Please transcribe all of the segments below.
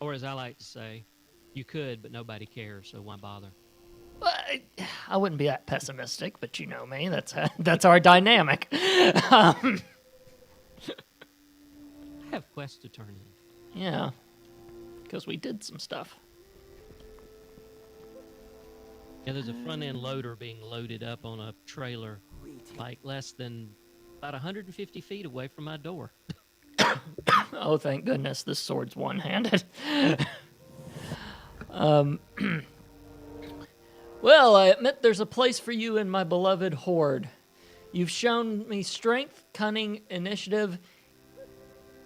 Or as I like to say, you could, but nobody cares, so why bother? Well, I wouldn't be that pessimistic, but you know me. That's our dynamic. um, I have quests to turn in. yeah, because we did some stuff. Yeah, there's a front end loader being loaded up on a trailer, like less than about 150 feet away from my door. Oh, thank goodness, this sword's one-handed. Well, I admit there's a place for you in my beloved horde. You've shown me strength, cunning, initiative.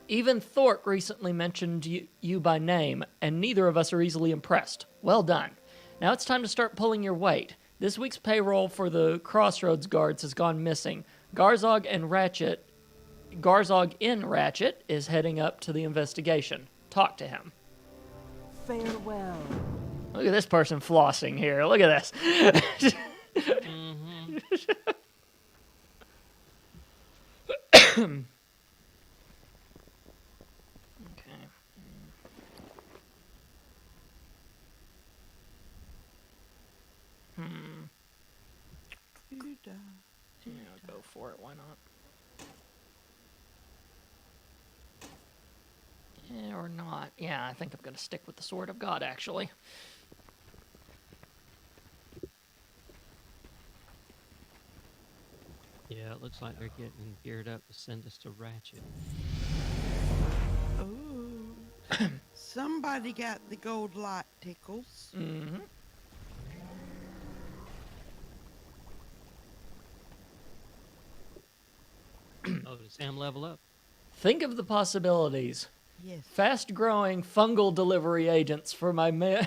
Even Thork recently mentioned you by name, and neither of us are easily impressed. Well done. Now it's time to start pulling your weight. This week's payroll for the Crossroads guards has gone missing. Garzog in Ratchet is heading up to the investigation. Talk to him. Farewell. Look at this person flossing here. Look at this. Mm-hmm. Okay. Yeah, go for it. Why not? Yeah, or not. Yeah, I think I'm going to stick with the Sword of God, actually. Yeah, it looks like they're getting geared up to send us to Ratchet. Oh, somebody got the gold light tickles. Mm-hmm. Oh, did Sam level up? Think of the possibilities. Yes. Fast-growing fungal delivery agents for my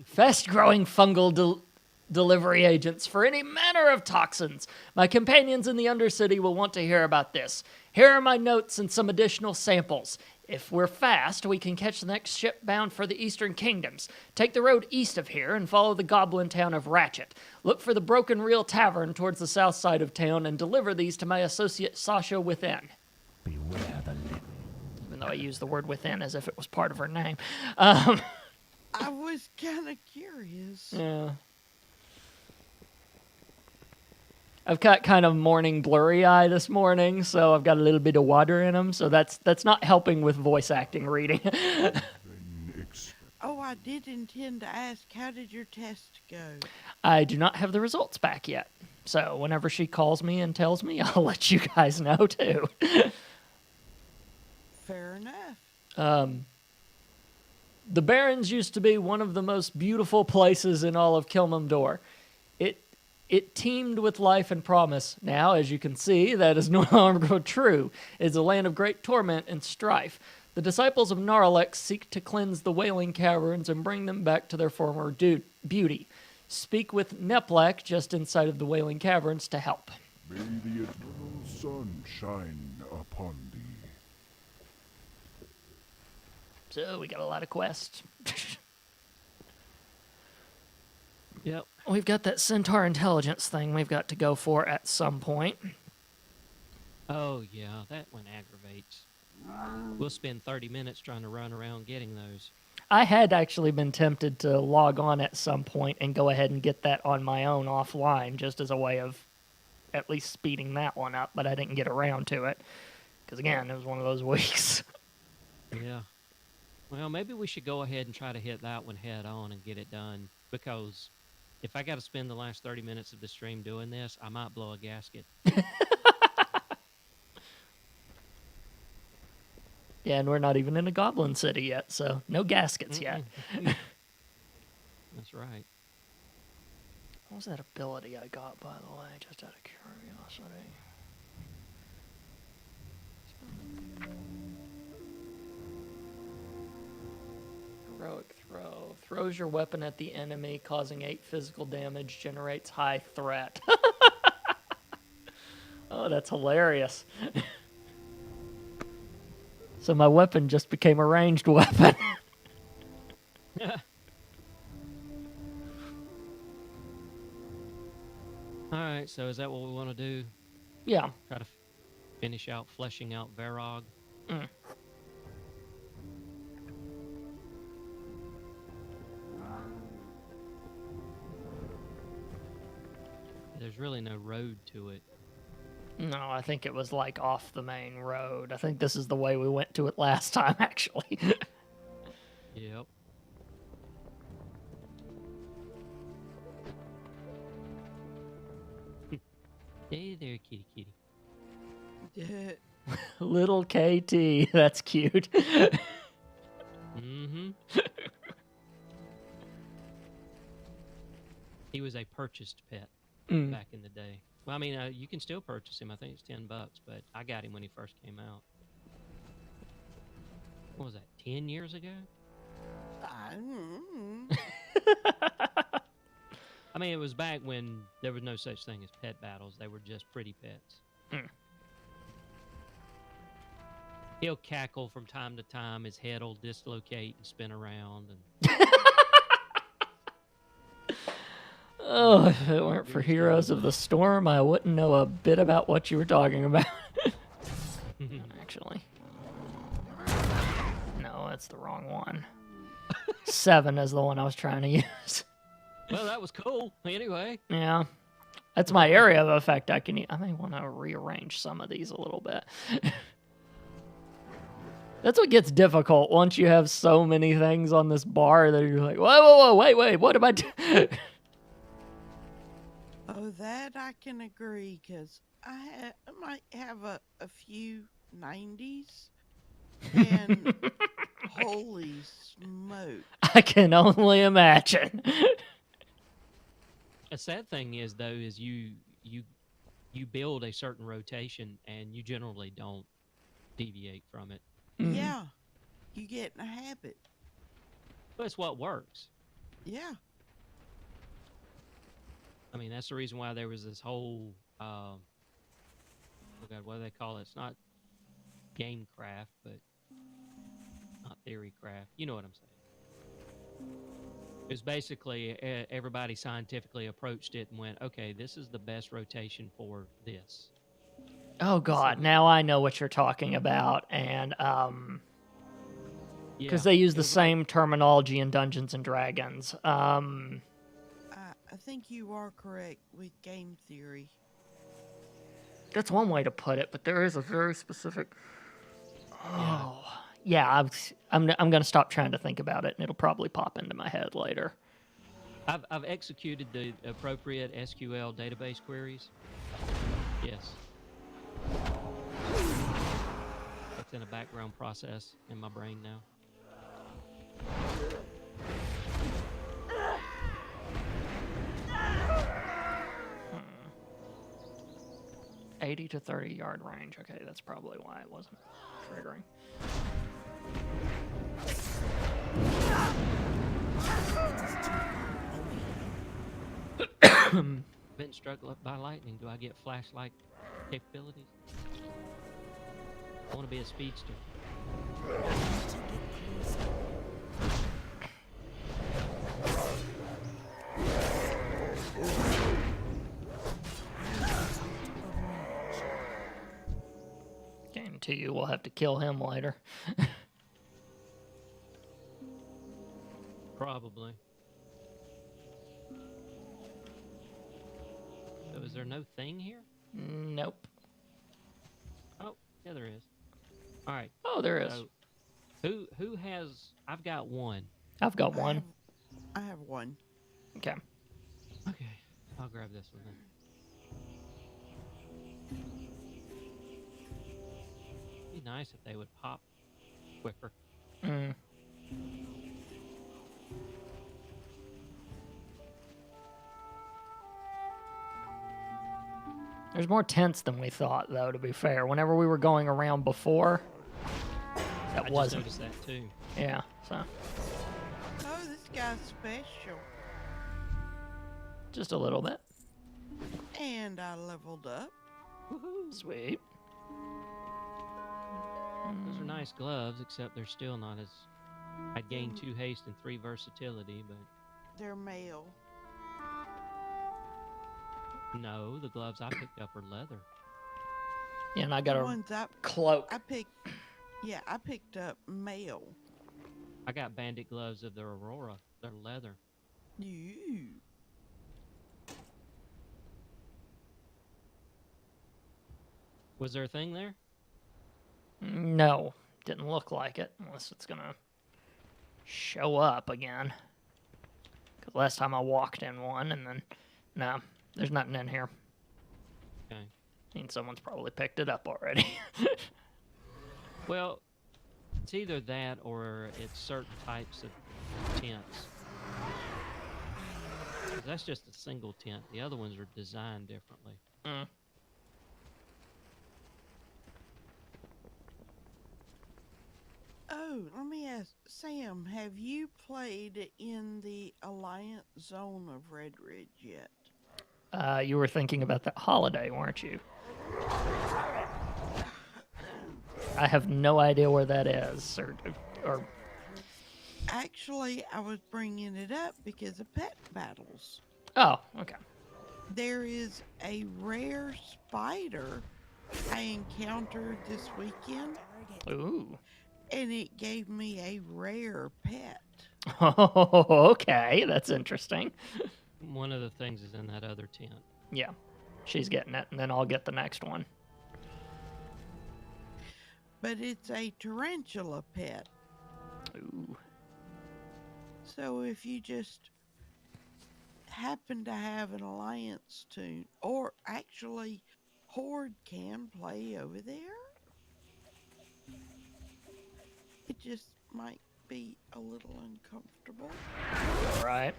fast-growing fungal delivery agents for any manner of toxins. My companions in the Undercity will want to hear about this. Here are my notes and some additional samples. If we're fast, we can catch the next ship bound for the Eastern Kingdoms. Take the road east of here and follow the goblin town of Ratchet. Look for the Broken Reel Tavern towards the south side of town and deliver these to my associate Sasha Within. Beware the lip. Even though I used the word within as if it was part of her name. I was kind of curious. Yeah. I've got kind of morning blurry eye this morning, so I've got a little bit of water in them, so that's not helping with voice acting reading. Oh, I did intend to ask, how did your test go? I do not have the results back yet, so whenever she calls me and tells me, I'll let you guys know too. Fair enough. The Barrens used to be one of the most beautiful places in all of Kilmamdor. It teemed with life and promise. Now, as you can see, that is no longer true. It is a land of great torment and strife. The disciples of Narlex seek to cleanse the Wailing Caverns and bring them back to their former beauty. Speak with Neplek just inside of the Wailing Caverns to help. May the eternal sun shine upon thee. So, we got a lot of quests. Yep. We've got that Centaur intelligence thing we've got to go for at some point. Oh, yeah, that one aggravates. We'll spend 30 minutes trying to run around getting those. I had actually been tempted to log on at some point and go ahead and get that on my own offline, just as a way of at least speeding that one up, but I didn't get around to it. Because, again, it was one of those weeks. Yeah. Well, maybe we should go ahead and try to hit that one head on and get it done, because if I got to spend the last 30 minutes of the stream doing this, I might blow a gasket. Yeah, and we're not even in a goblin city yet, so no gaskets yet. That's right. What was that ability I got, by the way, just out of curiosity? Heroic throw. Throws your weapon at the enemy, causing 8 physical damage, generates high threat. Oh, that's hilarious. So my weapon just became a ranged weapon. All right, so is that what we want to do? Yeah. Try to finish out fleshing out Varog? there's really no road to it. No, I think it was like off the main road. I think this is the way we went to it last time, actually. Yep. Hey there, kitty kitty. Yeah. Little KT, that's cute. Mm-hmm. He was a purchased pet back in the day. Well, I mean, you can still purchase him. I think it's $10, but I got him when he first came out. What was that? 10 years ago? I mean, it was back when there was no such thing as pet battles. They were just pretty pets. He'll cackle from time to time. His head will dislocate and spin around. And Oh, if it weren't for Heroes of the Storm, I wouldn't know a bit about what you were talking about. Actually. No, that's the wrong one. 7 is the one I was trying to use. well, that was cool. Anyway. Yeah. That's my area of effect I can use. I may want to rearrange some of these a little bit. That's what gets difficult once you have so many things on this bar that you're like, whoa, wait, what am I doing? Oh, that I can agree, because I might have a few 90s, and holy smoke. I can only imagine. A sad thing is, though, is you build a certain rotation, and you generally don't deviate from it. Yeah, you get in a habit. That's what works. Yeah. I mean, that's the reason why there was this whole, oh God, what do they call it? It's not game craft, but not theory craft. You know what I'm saying. It was basically everybody scientifically approached it and went, okay, this is the best rotation for this. Oh God, now I know what you're talking about, and because they use the same terminology in Dungeons and Dragons. I think you are correct with game theory. That's one way to put it, but there is a very specific. Oh, yeah. I'm gonna stop trying to think about it, and it'll probably pop into my head later. I've executed the appropriate SQL database queries. Yes. It's in a background process in my brain now. 80 to 30-yard range. Okay, that's probably why it wasn't triggering. Been struck by lightning. Do I get flashlight capabilities? I want to be a speedster. Guarantee you we'll have to kill him later. Probably. So is there no thing here? Nope. Oh, yeah, there is. All right. Oh, there is. So, who has? I've got one. I've got one. I have one. Okay. Okay, I'll grab this one then. It'd be nice if they would pop quicker. Mm. There's more tents than we thought, though, to be fair. Whenever we were going around before, that I wasn't. just noticed that too. Yeah, so. Oh, this guy's special. Just a little bit. And I leveled up. Woohoo! Sweet. Those are nice gloves, except they're still not as. I'd gained 2 haste and 3 versatility, but They're male. no, the gloves I picked up are leather. Yeah, and I got The a ones cloak. I picked up male. I got bandit gloves of the Aurora. They're leather. You. Was there a thing there? No, didn't look like it, unless it's gonna show up again. Because last time I walked in one, and then, no, there's nothing in here. Okay. I mean, someone's probably picked it up already. Well, it's either that or it's certain types of tents. 'Cause that's just a single tent. The other ones are designed differently. Mm. Oh, let me ask Sam, have you played in the Alliance Zone of Red Ridge yet? You were thinking about that holiday, weren't you? I have no idea where that is, or Actually, I was bringing it up because of pet battles. oh, okay. There is a rare spider I encountered this weekend, Ooh. and it gave me a rare pet. Oh, okay, that's interesting. One of the things is in that other tent. Yeah, she's getting it, and then I'll get the next one. But it's a tarantula pet. Ooh. So if you just happen to have an Alliance tune, or actually Horde can play over there, it just might be a little uncomfortable. Right.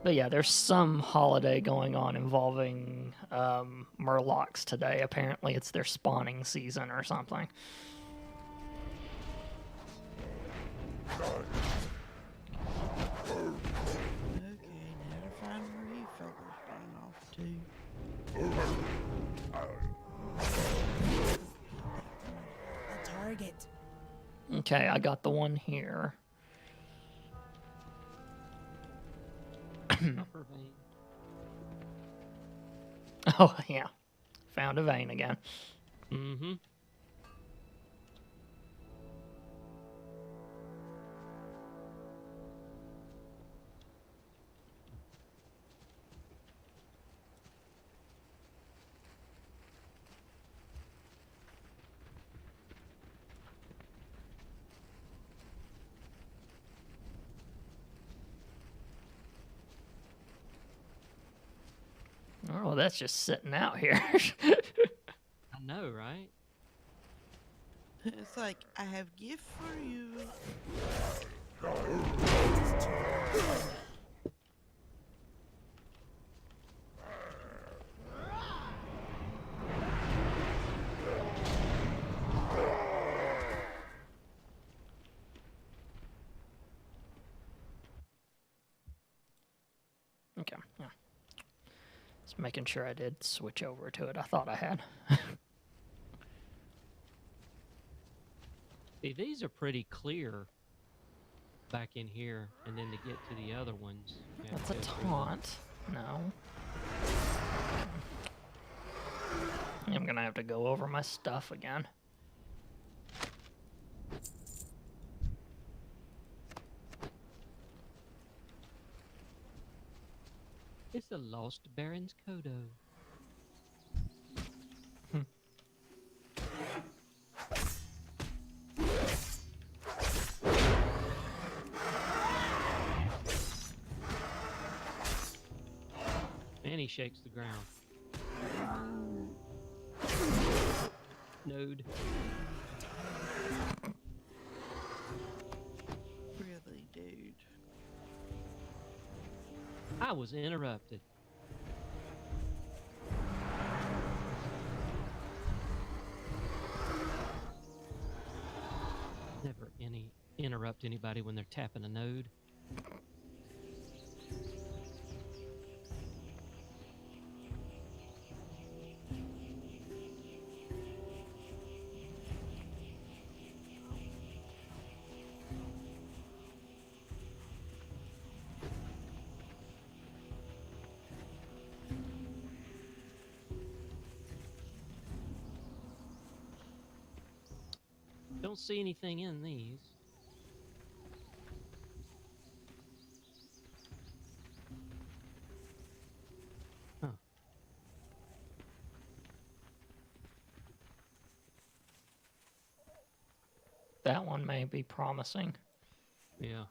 But yeah, there's some holiday going on involving murlocs today. Apparently, it's their spawning season or something. Okay, now to find where you fellas run off to. A target. Okay, I got the one here. Upper vein. Oh, yeah. Found a vein again. Mm-hmm. Oh, that's just sitting out here. I know, right? It's like, I have gift for you. Okay, yeah. Just making sure I did switch over to it. I thought I had. See, these are pretty clear back in here, and then to get to the other ones. you have That's a to go through taunt. No. I'm gonna have to go over my stuff again. It's the Lost Baron's Kodo. And he shakes the ground. Node. Really, dude. I was interrupted. Never interrupt anybody when they're tapping a node. Don't see anything in these. that one may be promising. Yeah.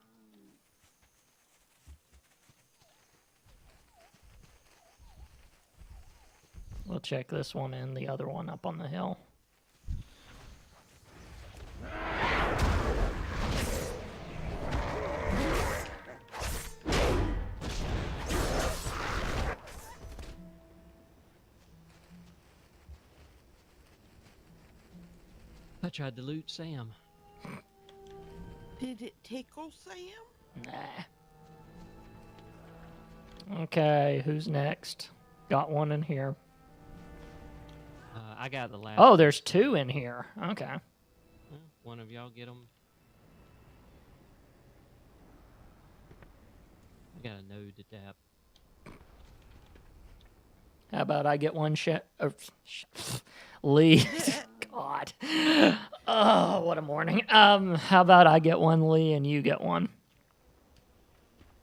We'll check this one and the other one up on the hill. I tried to loot Sam. Did it tickle Sam? Nah. Okay, who's next? Got one in here. I got the last. Oh, there's two in here. Okay. Well, one of y'all get them. I got a node to tap. How about I get one Lee. God. Oh, what a morning. How about I get one, Lee, and you get one?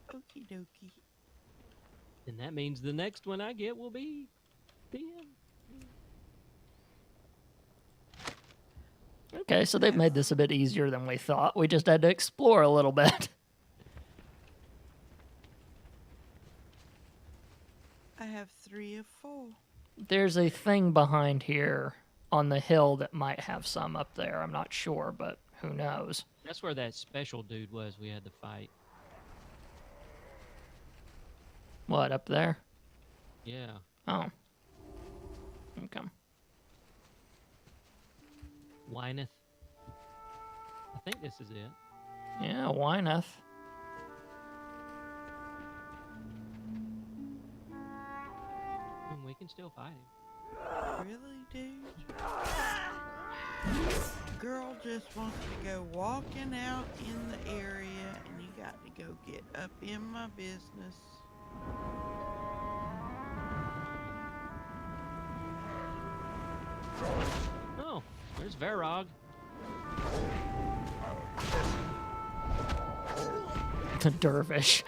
Okie dokie. And that means the next one I get will be PM. Okay, so they've made this a bit easier than we thought. We just had to explore a little bit. I have 3 of 4. There's a thing behind here on the hill that might have some up there. I'm not sure, but who knows? That's where that special dude was we had to fight. What, up there? Yeah. Oh. Okay. Wyneth. I think this is it. Yeah, Wyneth. And we can still fight him. Really, dude? Girl just wants to go walking out in the area, and you got to go get up in my business. Oh, there's Varog. The dervish.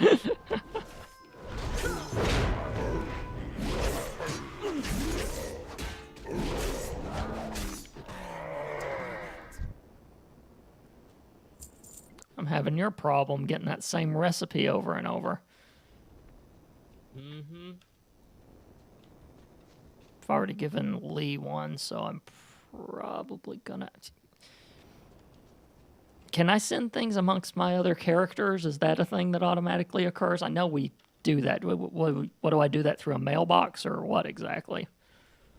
I'm having your problem getting that same recipe over and over. Mm-hmm. I've already given Lee one, so I'm probably gonna... Can I send things amongst my other characters? Is that a thing that automatically occurs? I know we do that. What do I do that through a mailbox or what exactly?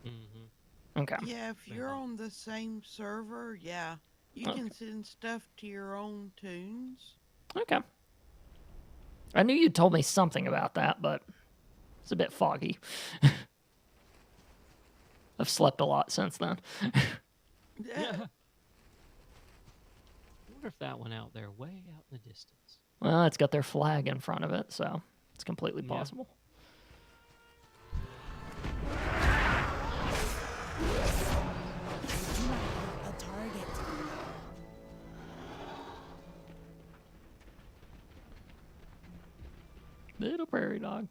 Mm-hmm. Okay. Yeah, if you're on the same server, yeah, you can send stuff to your own tunes. Okay. I knew you told me something about that, but it's a bit foggy. I've slept a lot since then. Yeah. I wonder if that one out there, way out in the distance. Well, it's got their flag in front of it, so it's completely Yeah. possible. A target. Little prairie dog.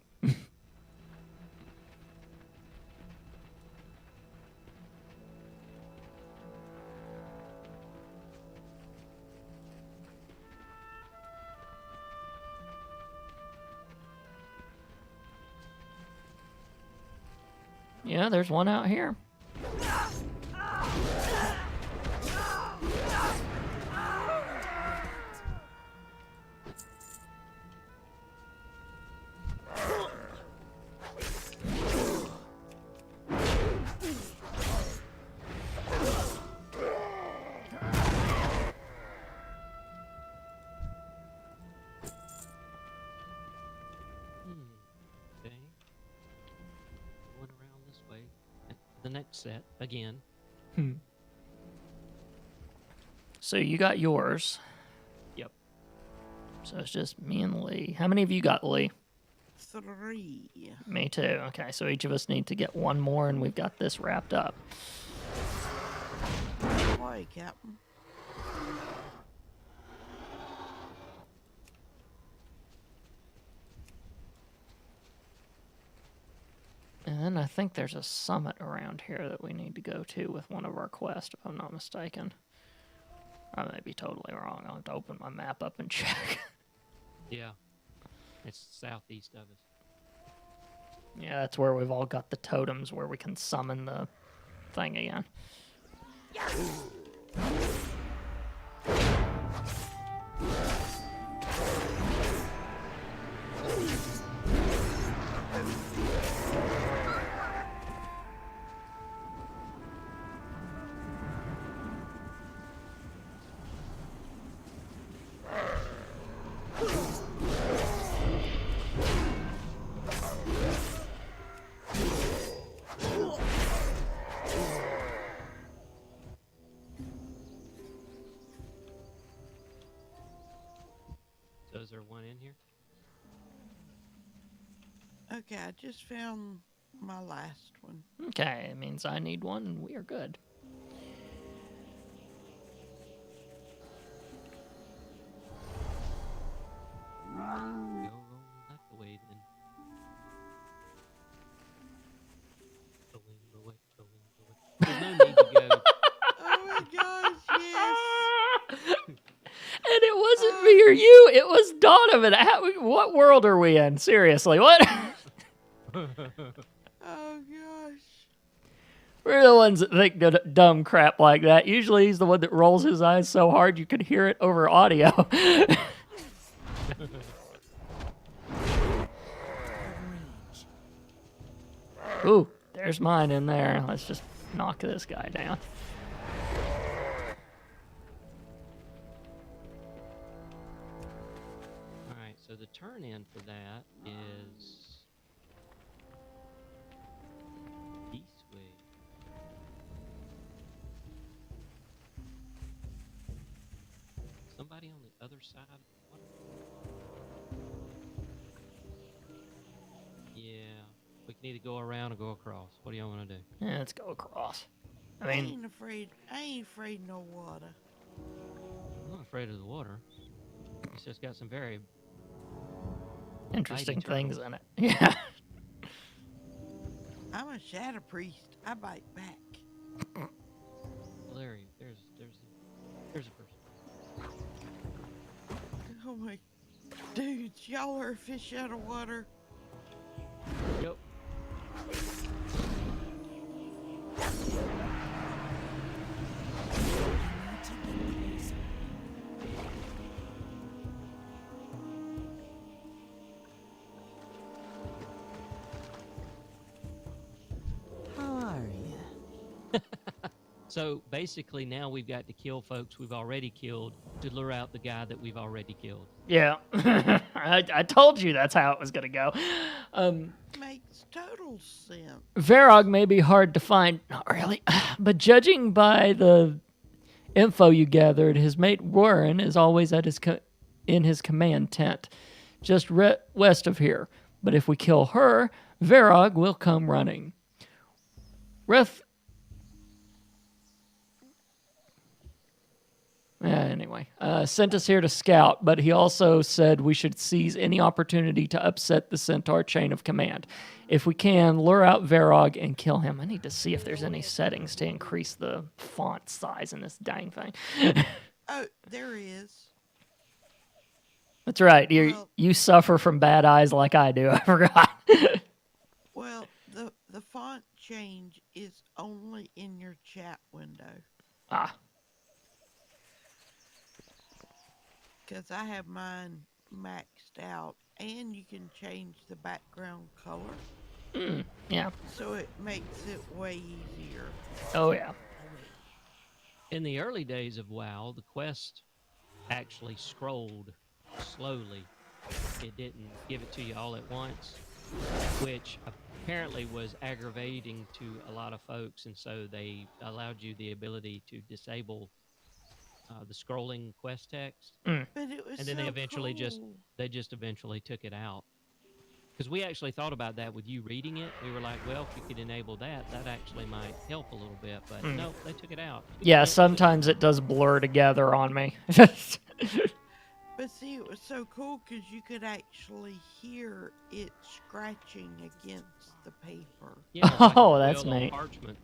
Yeah, there's one out here. Okay. Going around this way. The next set, again. So you got yours. Yep. So it's just me and Lee. How many of you got, Lee? 3. Me too. Okay, so each of us need to get one more, and we've got this wrapped up. Boy, Captain. And then I think there's a summit around here that we need to go to with one of our quests, if I'm not mistaken. I may be totally wrong. I'll have to open my map up and check. Yeah. It's southeast of us. Yeah, that's where we've all got the totems where we can summon the thing again. So is there one in here? Okay, I just found my last one. Okay, it means I need one and we are good. Go roll that away then. Rolling away, rolling away. There's no need to go. Oh my gosh, yes! And it wasn't me or you, it was Donovan. What world are we in? Seriously, what? Oh gosh. We're the ones that think dumb crap like that. Usually he's the one that rolls his eyes so hard you could hear it over audio. Ooh, there's mine in there. Let's just knock this guy down. Alright, so the turn in for that is east way. Somebody on the other side of the water? Yeah. We can either go around or go across. What do y'all want to do? Yeah, let's go across. I I mean, ain't afraid. I ain't afraid of no water. I'm not afraid of the water. It's just got some very interesting turtle. things in it. Yeah. I'm a shadow priest. I bite back. Larry. There's a person. Oh my, dudes, y'all are a fish out of water. Yep. How are you? So basically now we've got to kill folks we've already killed to lure out the guy that we've already killed. Yeah. I told you that's how it was going to go. Makes total sense. Varog may be hard to find. Not really. But judging by the info you gathered, his mate Warren is always at in his command tent, just west of here. But if we kill her, Varog will come running. Anyway, sent us here to scout, but he also said we should seize any opportunity to upset the Centaur chain of command. If we can, lure out Varog and kill him. I need to see if there's any settings to increase the font size in this dang thing. Oh, there is. That's right. Well- You suffer from bad eyes like I do. I forgot. Well, the font change is only in your chat window. Ah, Because I have mine maxed out, and you can change the background color, yeah. so it makes it way easier. Oh, yeah. In the early days of WoW, the quest actually scrolled slowly. It didn't give it to you all at once, which apparently was aggravating to a lot of folks, and so they allowed you the ability to disable the scrolling quest text, But it was and then they so eventually cool. just eventually took it out. Because we actually thought about that with you reading it. We were like, well, if you could enable that, that actually might help a little bit. But no, they took it out. Yeah, sometimes it does blur together on me. But see, it was so cool because you could actually hear it scratching against the paper. Yeah, it's like a Oh, that's quill on neat. Parchment.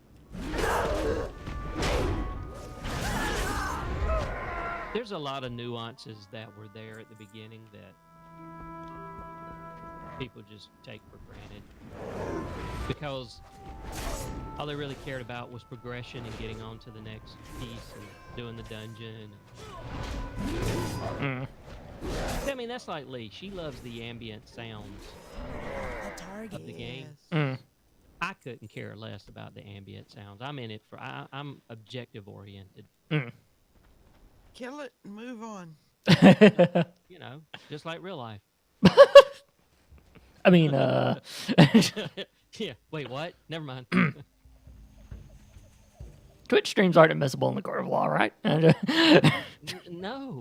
There's a lot of nuances that were there at the beginning that people just take for granted because all they really cared about was progression and getting on to the next piece and doing the dungeon. I mean, that's like Lee. She loves the ambient sounds A target. of the game. Yes. I couldn't care less about the ambient sounds. I'm in it for. I'm objective oriented. Kill it and move on. You know, just like real life. I mean, Yeah. Wait, what? Never mind. Twitch streams aren't admissible in the court of law, right? No.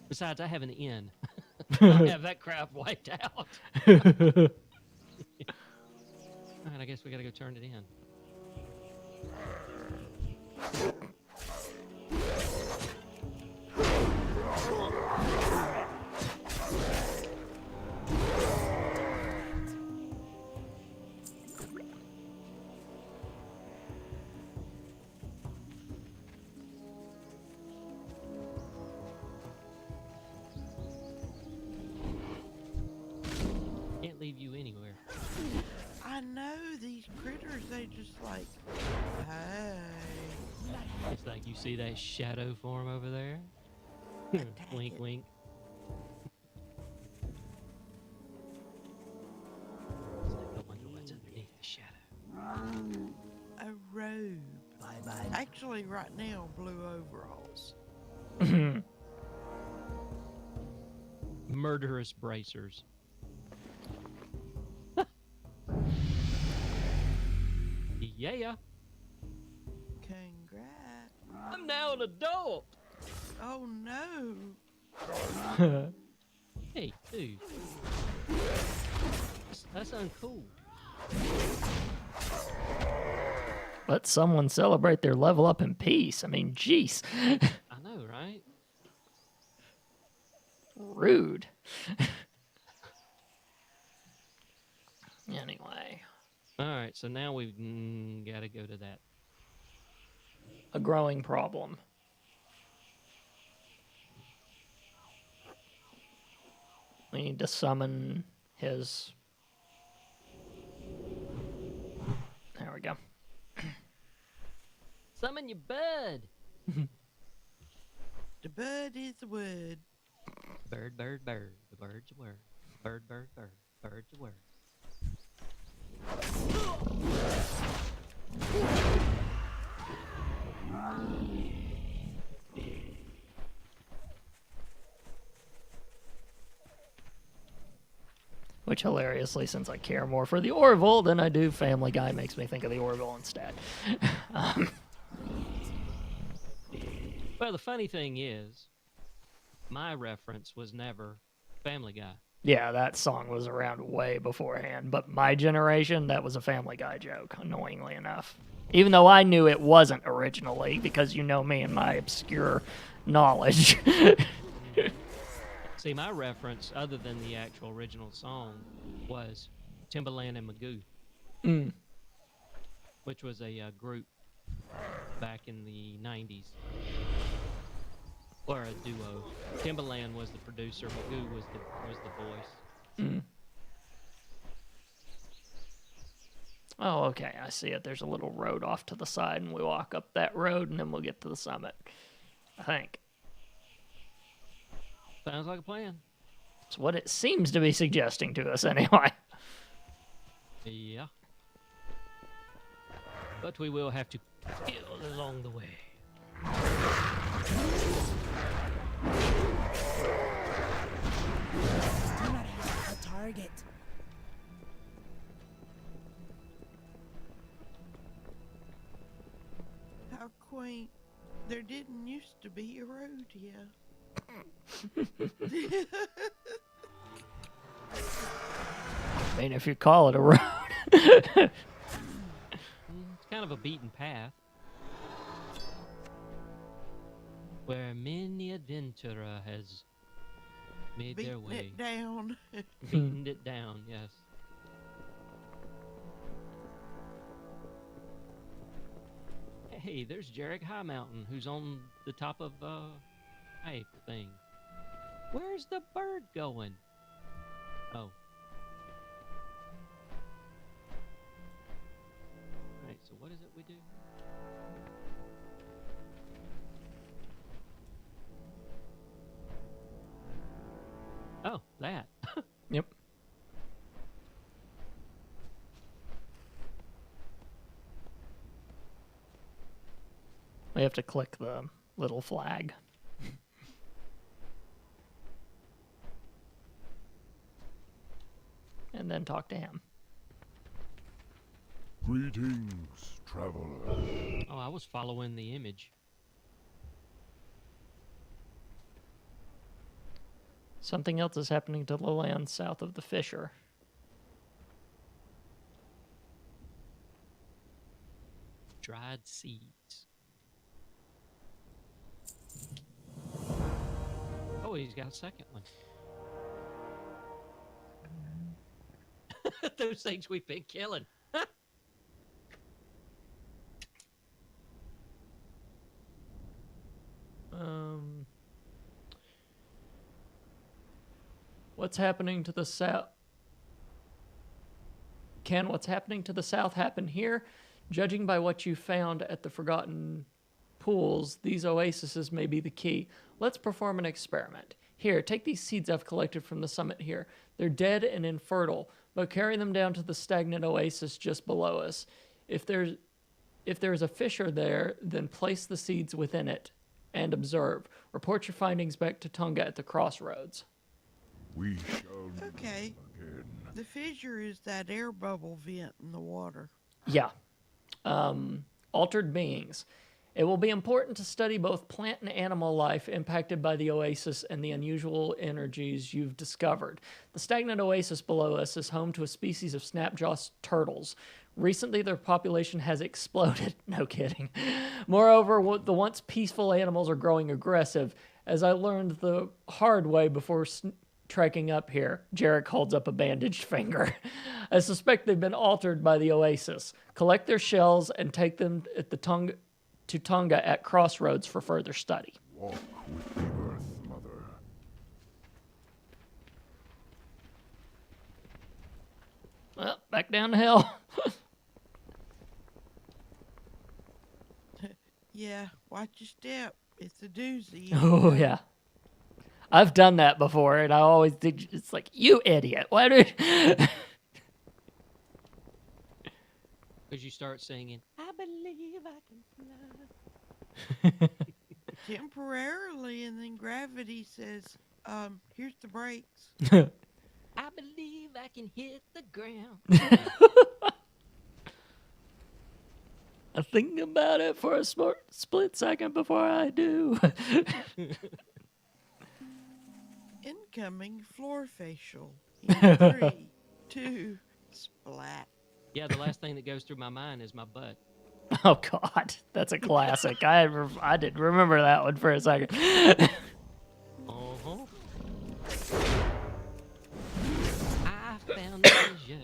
Besides, I have an N. I have that crap wiped out. All right, I guess we gotta go turn it in. Can't leave you anywhere. I know these critters, they just like, hey. It's like you see that shadow form over there. Wink, it. wink. It's like, I wonder what's underneath the shadow. A robe. Bye-bye. Actually, right now, blue overalls. Murderous bracers. Yeah. Congrats. I'm now an adult. Oh no. Hey, dude. That's uncool. Let someone celebrate their level up in peace. I mean, jeez. I know, right? Rude. Anyway, All right, so now we've got to go to that. a growing problem. We need to summon his... There we go. Summon your bud. The bud is the word. Bird, bird, bird. The bird's a word. Bird, bird, bird. Bird's a word. Which, hilariously, since I care more for the Orville than I do Family Guy, makes me think of the Orville instead. Well, the funny thing is, my reference was never Family Guy. Yeah, that song was around way beforehand, but my generation, that was a Family Guy joke, annoyingly enough. Even though I knew it wasn't originally, because you know me and my obscure knowledge. See, my reference, other than the actual original song, was Timbaland and Magoo, which was a group back in the 90s. Or a duo. Timbaland was the producer, Magoo was the voice. Oh, okay, I see it. There's a little road off to the side, and we walk up that road, and then we'll get to the summit. I think. Sounds like a plan. It's what it seems to be suggesting to us, anyway. Yeah. But we will have to kill along the way. Do not have a target. How quaint. There didn't used to be a road here. I mean, if you call it a road. It's kind of a beaten path. Where many adventurer has made their Beating way. it down. Beaten it down, yes. Hey, there's Jarek High Mountain, who's on the top of hey thing. Where's the bird going? Oh. Alright, so what is it we do? Oh, that. Yep. We have to click the little flag. And then talk to him. Greetings, traveler. Oh, I was following the image. Something else is happening to the land south of the fissure. Dried seeds. Oh, he's got a second one. Those things we've been killing. What's happening to the south? Can what's happening to the south happen here? Judging by what you found at the Forgotten Pools, these oases may be the key. Let's perform an experiment. Here, take these seeds I've collected from the summit here. They're dead and infertile, but carry them down to the stagnant oasis just below us. If there's a fissure there, then place the seeds within it and observe. Report your findings back to Tonga at the crossroads. We shall meet Okay. again. The fissure is that air bubble vent in the water. Yeah. Altered beings. It will be important to study both plant and animal life impacted by the oasis and the unusual energies you've discovered. The stagnant oasis below us is home to a species of snapjaw turtles. Recently, their population has exploded. No kidding. Moreover, the once peaceful animals are growing aggressive. As I learned the hard way before trekking up here, Jarek holds up a bandaged finger. I suspect they've been altered by the oasis. Collect their shells and take them to Tonga at crossroads for further study. Walk with the earth, mother. Well, back down to hell. Yeah, watch your step. It's a doozy. Oh, yeah. I've done that before, and I always think it's like, you idiot. Why did... Because you start singing, I believe I can fly. Temporarily, and then gravity says, here's the brakes. I believe I can hit the ground. I think about it for a split second before I do. Incoming floor facial. In 3, 2, splat. Yeah, the last thing that goes through my mind is my butt. Oh, God. That's a classic. I didn't remember that one for a second. Uh-huh. I found treasure.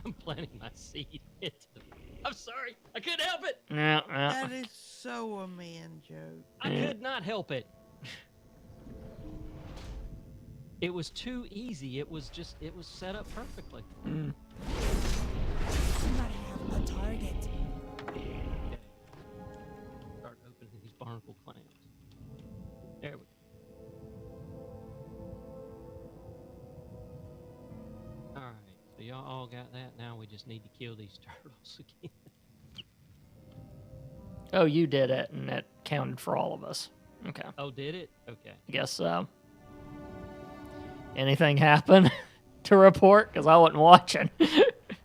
I'm planting my seed into the... I'm sorry. I couldn't help it. No. That is so a man joke. I could not help it. It was too easy. It was set up perfectly. You gotta have a target. Okay. Start opening these barnacle clams. There we go. Alright, so y'all all got that. Now we just need to kill these turtles again. Oh, you did it, and it counted for all of us. Okay. Oh, did it? Okay. I guess so. Anything happen to report? Because I wasn't watching.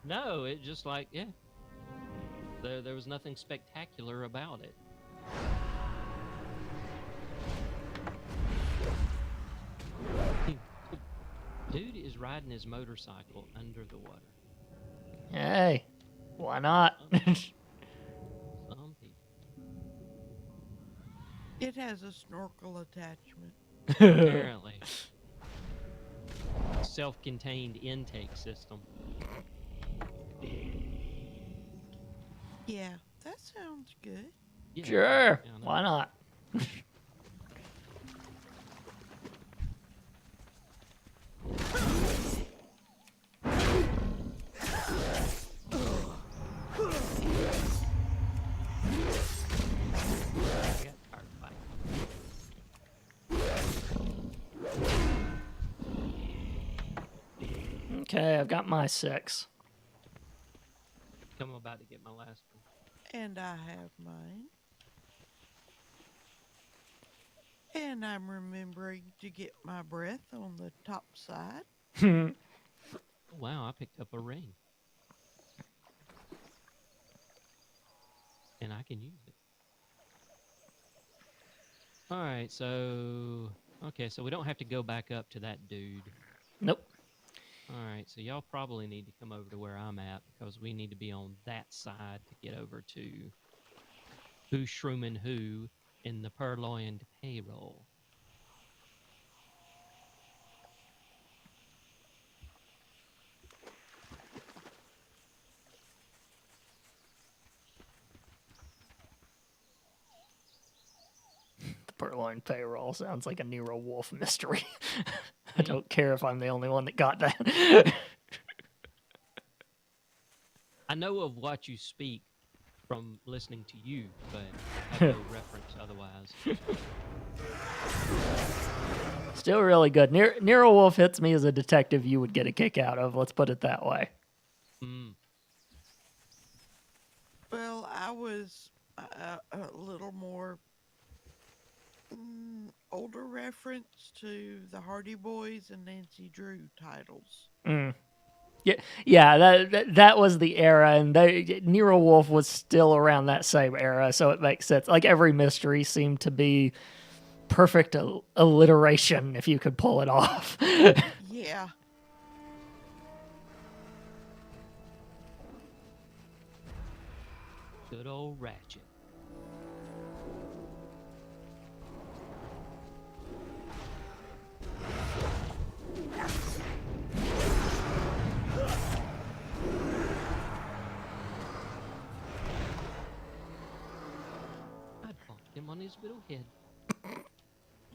No, it just like, yeah. There was nothing spectacular about it. Dude is riding his motorcycle under the water. Hey, why not? Some people. It has a snorkel attachment. Apparently. Self-contained intake system. Yeah, that sounds good. Yeah. Sure. Yeah, I know. Why not? I got tired of fighting. Okay, I've got my 6. I'm about to get my last one. And I have mine. And I'm remembering to get my breath on the top side. Oh, wow, I picked up a ring. And I can use it. All right, so okay, so we don't have to go back up to that dude. Nope. All right, so y'all probably need to come over to where I'm at because we need to be on that side to get over to who's shrooming who in the purloined payroll. The Purloined Payroll sounds like a Nero Wolf mystery. I don't care if I'm the only one that got that. I know of what you speak from listening to you, but I have no reference otherwise. Still really good. Nero Wolf hits me as a detective you would get a kick out of. Let's put it that way. Mm. Well, I was a little more older reference to the Hardy Boys and Nancy Drew titles. Yeah, that was the era, and Nero Wolf was still around that same era, so it makes sense. Like every mystery seemed to be perfect alliteration if you could pull it off. Yeah. Good old Ratchet. I bonked him on his little head.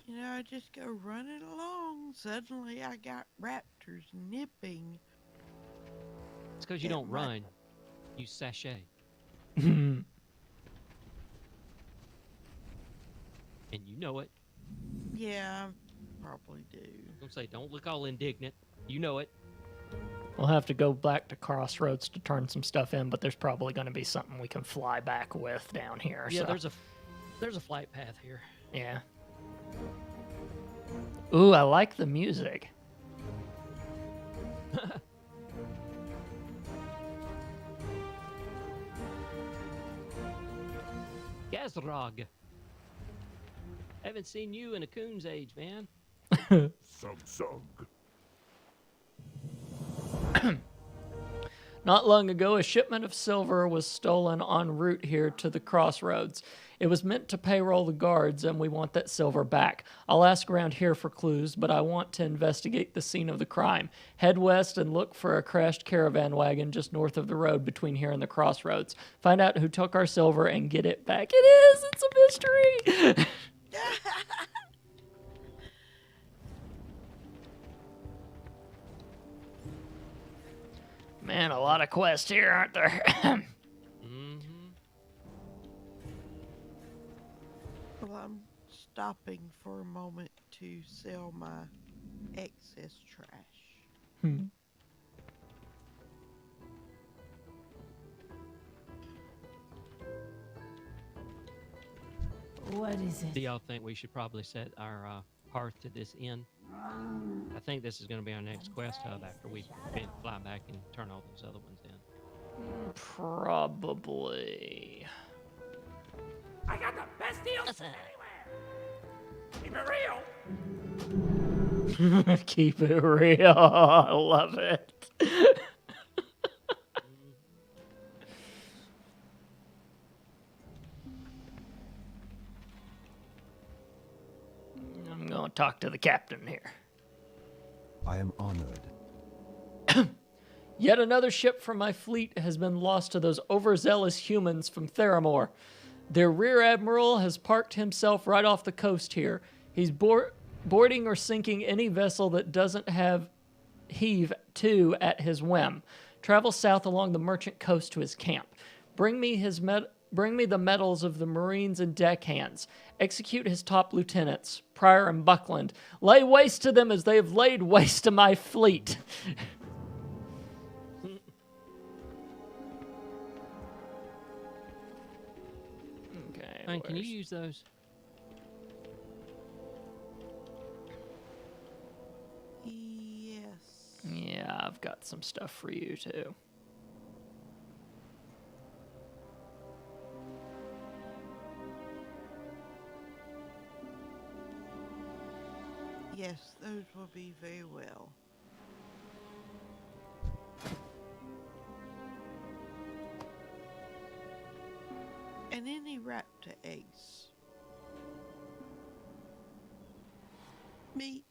You know, I just go running along. Suddenly I got raptors nipping. It's because you Yeah, don't my- run, you sashay. And you know it. Yeah, I probably do. Don't say, don't look all indignant. You know it. We'll have to go back to Crossroads to turn some stuff in, but there's probably going to be something we can fly back with down here. Yeah, so. there's a flight path here. Yeah. Ooh, I like the music. Gazrog. Haven't seen you in a coon's age, man. Sug sug. Not long ago, a shipment of silver was stolen en route here to the Crossroads. It was meant to payroll the guards, and we want that silver back. I'll ask around here for clues, but I want to investigate the scene of the crime. Head west and look for a crashed caravan wagon just north of the road between here and the Crossroads. Find out who took our silver and get it back. It is! It's a mystery! Man, a lot of quests here, aren't there? Mm-hmm. Well, I'm stopping for a moment to sell my excess trash. What is it? Do y'all think we should probably set our hearth to this inn? I think this is going to be our next quest hub after we fly back and turn all those other ones in. Probably. I got the best deals anywhere. Keep it real. Keep it real. I love it. I'm going to talk to the captain here. I am honored. Yet another ship from my fleet has been lost to those overzealous humans from Theramore. Their rear admiral has parked himself right off the coast here. He's boarding or sinking any vessel that doesn't have heave to at his whim. Travel south along the merchant coast to his camp. Bring me the medals of the Marines and deckhands. Execute his top lieutenants, Pryor and Buckland. Lay waste to them as they have laid waste to my fleet. Okay. Fine, can you use those? Yes. Yeah, I've got some stuff for you too. Yes, those will be very well. And any raptor eggs. Meats.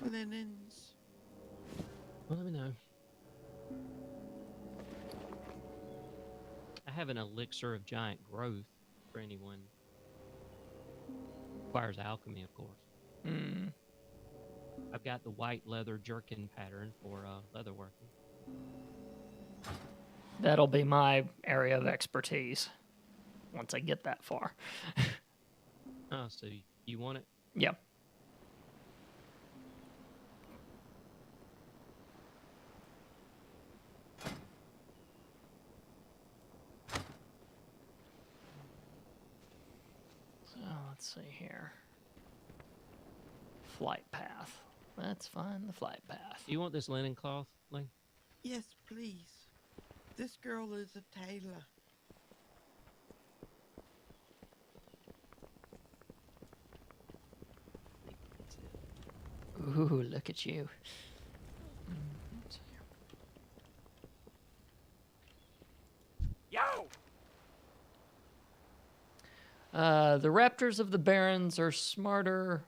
Linens. Well, let me know. I have an elixir of giant growth for anyone. Requires alchemy, of course. Hmm. I've got the white leather jerkin pattern for leather working. That'll be my area of expertise once I get that far. Oh, so you want it? Yep. So let's see here. Flight path. Let's find the flight path. Do you want this linen cloth, Lee? Yes, please. This girl is a tailor. Ooh, look at you. Yo! The raptors of the Barrens are smarter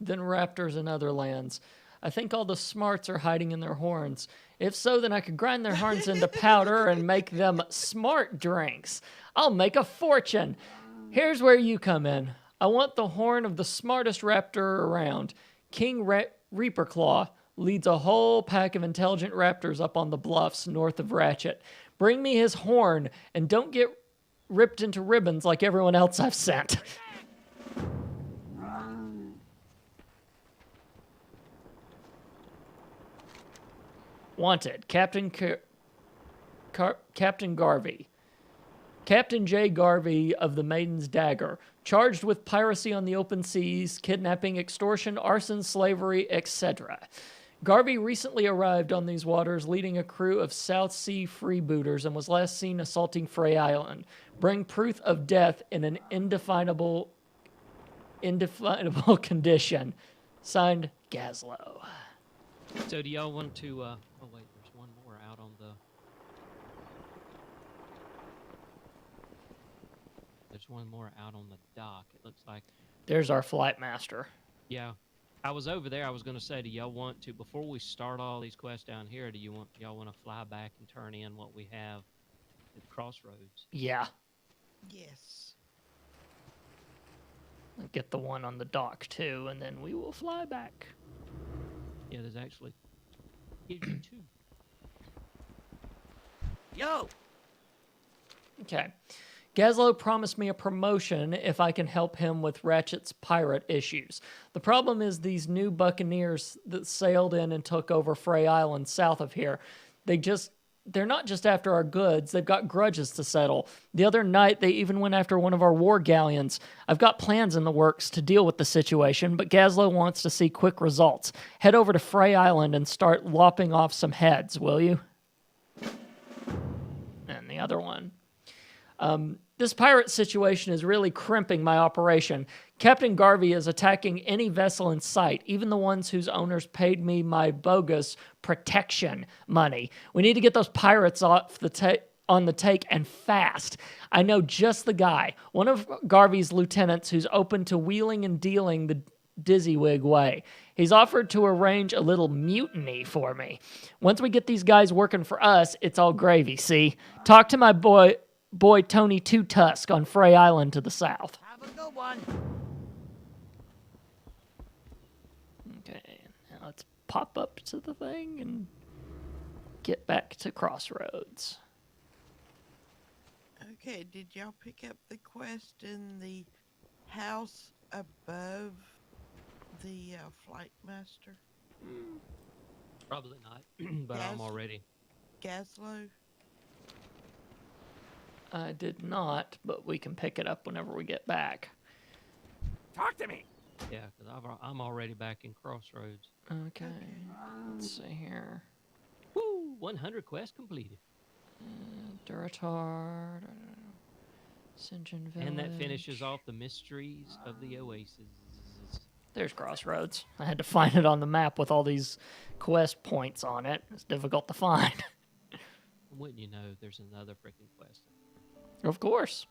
than raptors in other lands. I think all the smarts are hiding in their horns. If so, then I could grind their horns into powder and make them smart drinks. I'll make a fortune. Here's where you come in. I want the horn of the smartest raptor around. King Reaperclaw leads a whole pack of intelligent raptors up on the bluffs north of Ratchet. Bring me his horn, and don't get ripped into ribbons like everyone else I've sent. Wanted, Captain Garvey. Captain J. Garvey of the Maiden's Dagger, charged with piracy on the open seas, kidnapping, extortion, arson, slavery, etc. Garvey recently arrived on these waters leading a crew of South Sea freebooters and was last seen assaulting Frey Island. Bring proof of death in an indefinable condition. Signed, Gazlo. So do y'all want to, oh wait, there's one more out on the... There's one more out on the dock, it looks like. There's our flight master. Yeah. I was over there, I was going to say, do y'all want to, before we start all these quests down here, do y'all want to fly back and turn in what we have at Crossroads? Yeah. Yes. Get the one on the dock, too, and then we will fly back. Yeah, there's actually... Gives you two. Yo! Okay. Gazlo promised me a promotion if I can help him with Ratchet's pirate issues. The problem is these new buccaneers that sailed in and took over Frey Island south of here. They're not just after our goods, they've got grudges to settle. The other night, they even went after one of our war galleons. I've got plans in the works to deal with the situation, but Gazlo wants to see quick results. Head over to Frey Island and start lopping off some heads, will you? And the other one. This pirate situation is really crimping my operation. Captain Garvey is attacking any vessel in sight, even the ones whose owners paid me my bogus protection money. We need to get those pirates off on the take and fast. I know just the guy, one of Garvey's lieutenants who's open to wheeling and dealing Dizzywig Way. He's offered to arrange a little mutiny for me. Once we get these guys working for us, it's all gravy, see? Talk to my boy Tony Two Tusk on Frey Island to the south. Have a good one. Okay, now let's pop up to the thing and get back to Crossroads. Okay, did y'all pick up the quest in the house above the flight master? Probably not, but I'm Yes. already. Gaslow? I did not, but we can pick it up whenever we get back. Talk to me. Yeah, because I'm already back in Crossroads. Okay, let's see here. Woo! 100 quests completed. Duratar, St. John Village. And that finishes off the mysteries of the Oasis. There's Crossroads. I had to find it on the map with all these quest points on it. It's difficult to find. Wouldn't you know, there's another freaking quest. Of course.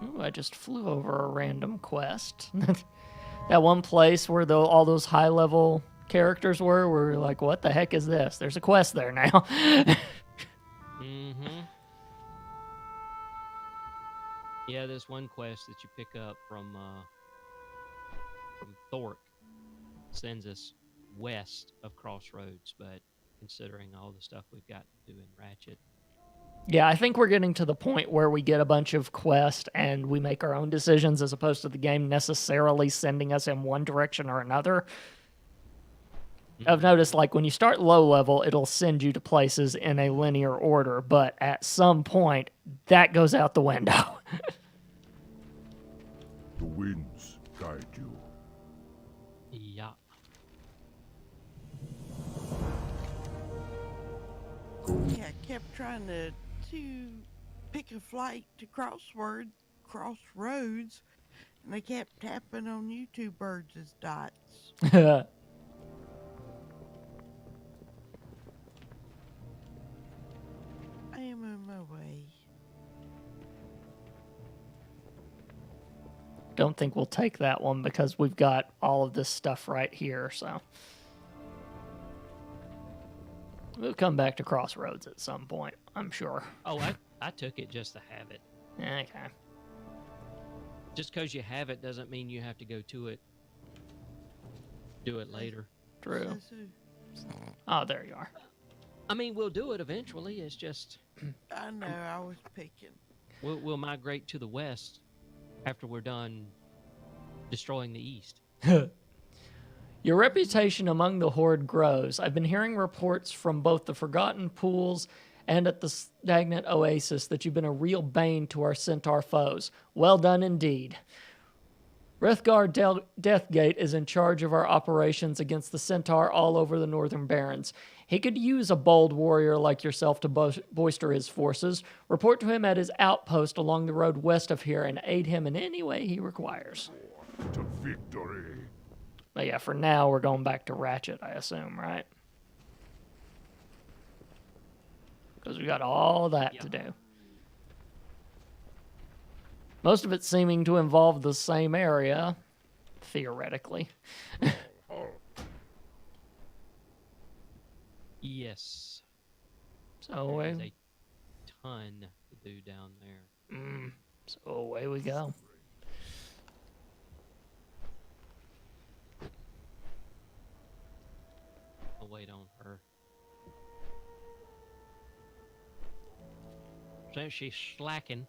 Ooh, I just flew over a random quest. That one place where all those high-level characters were, we're like, what the heck is this? There's a quest there now. Mm-hmm. Yeah, there's one quest that you pick up from Thork. Sends us west of Crossroads, but considering all the stuff we've got to do in Ratchet. Yeah, I think we're getting to the point where we get a bunch of quests and we make our own decisions as opposed to the game necessarily sending us in one direction or another. I've noticed, like, when you start low level, it'll send you to places in a linear order, but at some point, that goes out the window. The winds guide you. Yeah. Yeah, I kept trying to pick a flight to Crossroads, and I kept tapping on you two birds' dots. I am on my way. Don't think we'll take that one because we've got all of this stuff right here, so. We'll come back to Crossroads at some point, I'm sure. Oh, I took it just to have it. Okay. Just because you have it doesn't mean you have to go to it. Do it later. True. So, Oh, there you are. I mean, we'll do it eventually. It's just I know, I was picking. we'll migrate to the west after we're done destroying the east. Your reputation among the Horde grows. I've been hearing reports from both the Forgotten Pools and at the Stagnant Oasis that you've been a real bane to our Centaur foes. Well done indeed. Rethgar Deathgate is in charge of our operations against the Centaur all over the Northern Barrens. He could use a bold warrior like yourself to bolster his forces. Report to him at his outpost along the road west of here and aid him in any way he requires. To victory. But yeah, for now, we're going back to Ratchet, I assume, right? Because we got all that to do. Most of it seeming to involve the same area, theoretically. Yes. So There's a ton to do down there. So away we go. I'll wait on her. So she's slacking.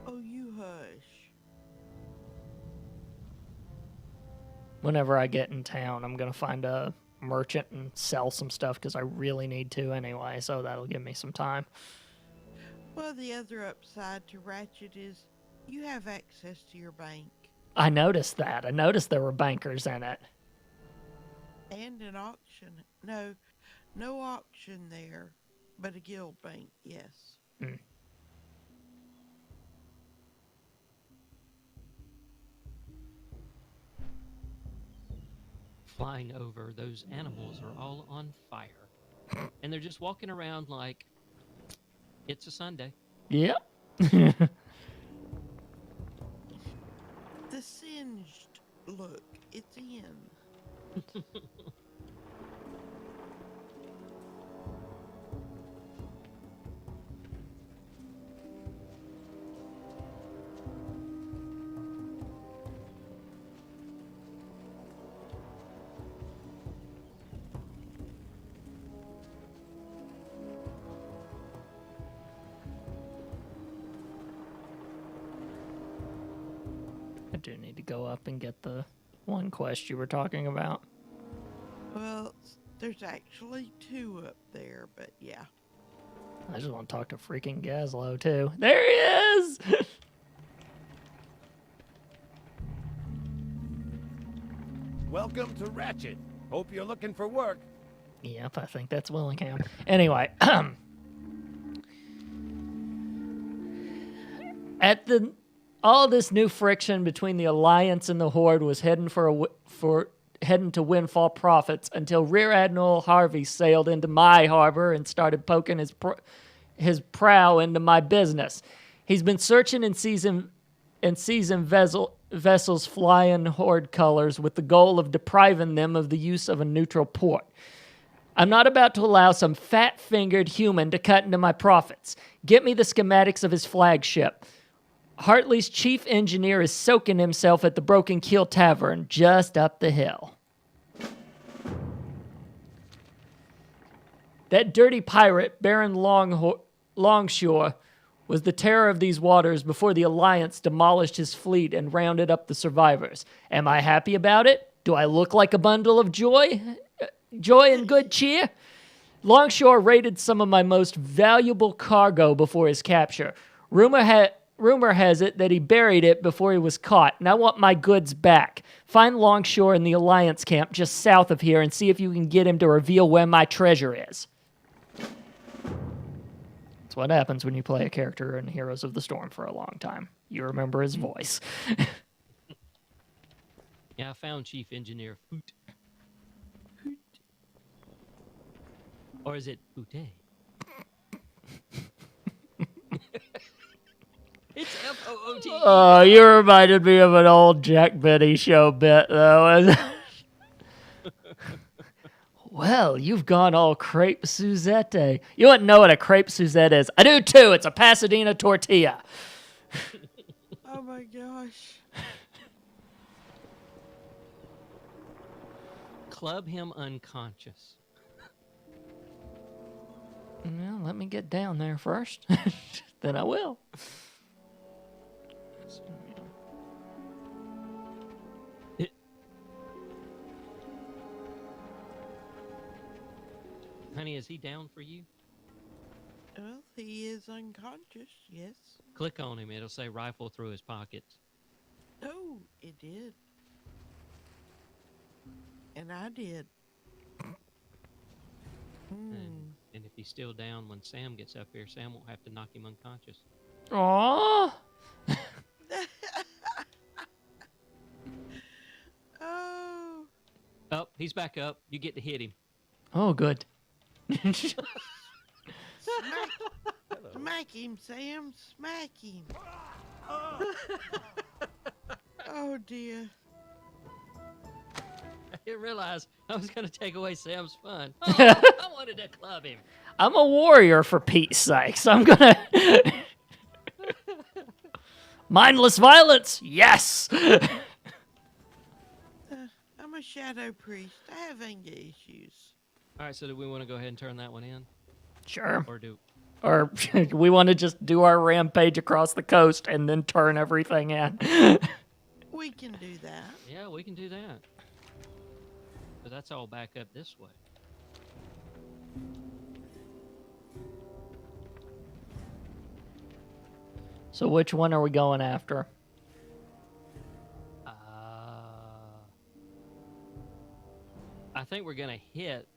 Oh, you hush. Whenever I get in town, I'm going to find a merchant and sell some stuff because I really need to anyway, so that'll give me some time. Well, the other upside to Ratchet is you have access to your bank. I noticed that. I noticed there were bankers in it. And an auction. No auction there, but a guild bank, yes. flying over, those animals are all on fire. And they're just walking around like it's a Sunday. Yep. The singed look, it's in. I do need to go up and get the one quest you were talking about. Well, there's actually 2 up there, but yeah. I just want to talk to freaking Gazlowe, too. There he is! Welcome to Ratchet. Hope you're looking for work. Yep, I think that's Willingham. Anyway, all this new friction between the Alliance and the Horde was heading heading to windfall profits until Rear Admiral Harvey sailed into my harbor and started poking his prow into my business. He's been searching and seizing vessels flying Horde colors with the goal of depriving them of the use of a neutral port. I'm not about to allow some fat-fingered human to cut into my profits. Get me the schematics of his flagship. Hartley's chief engineer is soaking himself at the Broken Keel Tavern just up the hill. That dirty pirate, Baron Longshore, was the terror of these waters before the Alliance demolished his fleet and rounded up the survivors. Am I happy about it? Do I look like a bundle of joy? Joy and good cheer? Longshore raided some of my most valuable cargo before his capture. Rumor has it that he buried it before he was caught, and I want my goods back. Find Longshore in the Alliance camp just south of here and see if you can get him to reveal where my treasure is. That's what happens when you play a character in Heroes of the Storm for a long time. You remember his voice. Yeah, I found Chief Engineer Foot. Or is it Foote? It's F-O-O-T. Oh, you reminded me of an old Jack Benny show bit, though. Well, you've gone all crepe Suzette. You wouldn't know what a crepe Suzette is. I do, too. It's a Pasadena tortilla. Oh my gosh. Club him unconscious. Well, let me get down there first. Then I will. Honey, is he down for you? Well, he is unconscious, yes. Click on him. It'll say rifle through his pockets. Oh, it did. And I did. And if he's still down when Sam gets up here, Sam won't have to knock him unconscious. Aww. Oh. Oh, he's back up. You get to hit him. Oh, good. Smack him, Sam. Smack him. Oh, dear. I didn't realize I was going to take away Sam's fun. Oh, I wanted to club him. I'm a warrior, for Pete's sakes. I'm gonna... Mindless violence? Yes! I'm a shadow priest. I have anger issues. All right, so do we want to go ahead and turn that one in? Sure. Or do... Or we want to just do our rampage across the coast and then turn everything in. We can do that. Yeah, we can do that. But that's all back up this way. So which one are we going after? I think we're going to hit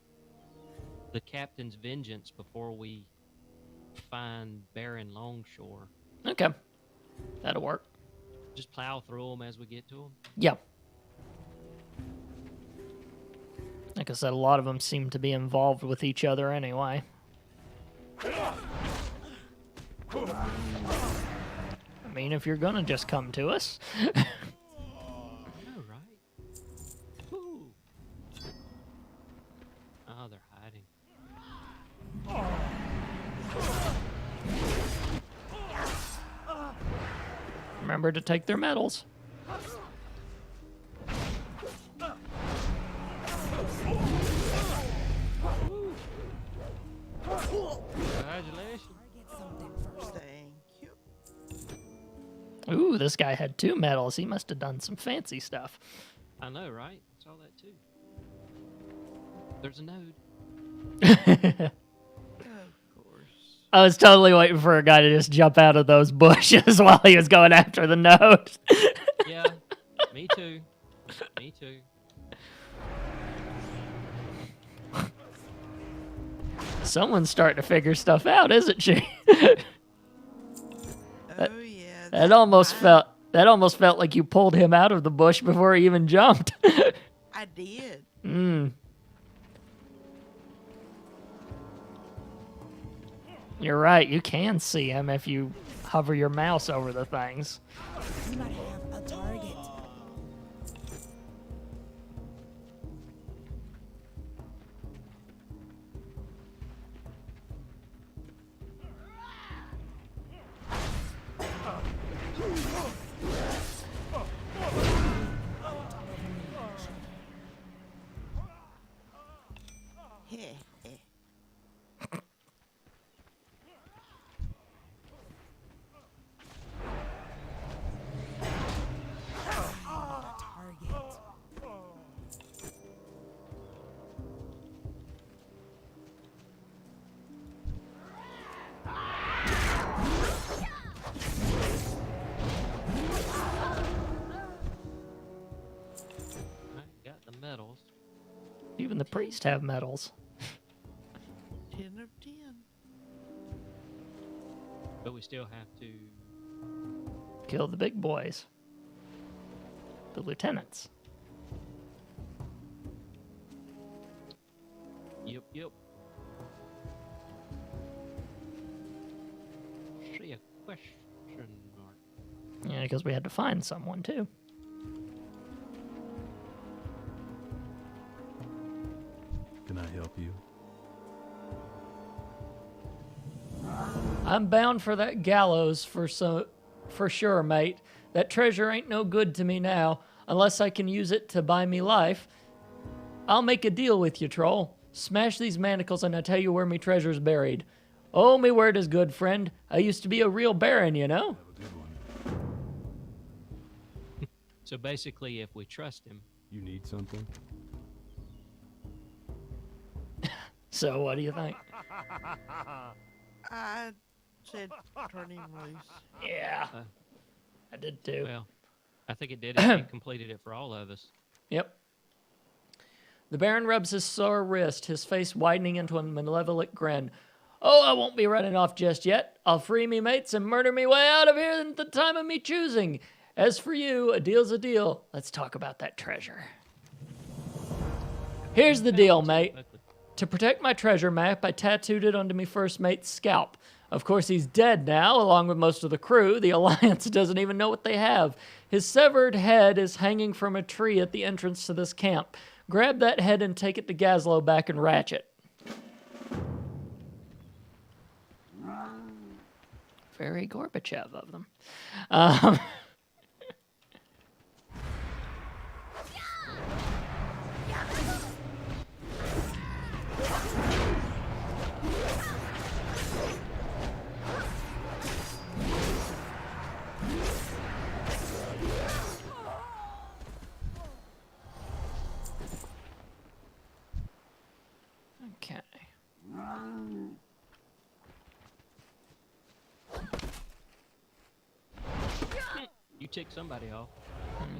the captain's vengeance before we find Baron Longshore. Okay. That'll work. Just plow through them as we get to them. Yeah. Like I said, a lot of them seem to be involved with each other anyway. I mean, if you're gonna just come to us. I know, right? Ooh. Oh, they're hiding. Remember to take their medals. Congratulations. Target something first. Thank you. Ooh, this guy had 2 medals. He must have done some fancy stuff. I know, right? I saw that too. There's a node. Of course. I was totally waiting for a guy to just jump out of those bushes while he was going after the node. Yeah, me too. Me too. Someone's starting to figure stuff out, isn't she? Oh yeah. That almost felt like you pulled him out of the bush before he even jumped. I did. You're right. You can see him if you hover your mouse over the things. We might have a target. Heh, heh. Target. Right, got the medals. Even the priests have medals. 10 of 10. But we still have to. Kill the big boys. The lieutenants. Yep. See a question mark. Yeah, because we had to find someone too. Can I help you? I'm bound for that gallows for sure, mate. That treasure ain't no good to me now, unless I can use it to buy me life. I'll make a deal with you, troll. Smash these manacles and I tell you where me treasure's buried. Oh, me word is good, friend. I used to be a real baron, you know? Have a good one. So basically, if we trust him, You need something? So what do you think? I said turn him loose. Yeah, Uh, I did too. well, I think it did. It completed it for all of us. Yep. The Baron rubs his sore wrist, his face widening into a malevolent grin. Oh, I won't be running off just yet. I'll free me mates and murder me way out of here at the time of me choosing. As for you, a deal's a deal. Let's talk about that treasure. Here's the deal, mate. To protect my treasure map, I tattooed it onto me first mate's scalp. Of course, he's dead now, along with most of the crew. The Alliance doesn't even know what they have. His severed head is hanging from a tree at the entrance to this camp. Grab that head and take it to Gazlow back and Ratchet. Very Gorbachev of them. Okay. You tick somebody off.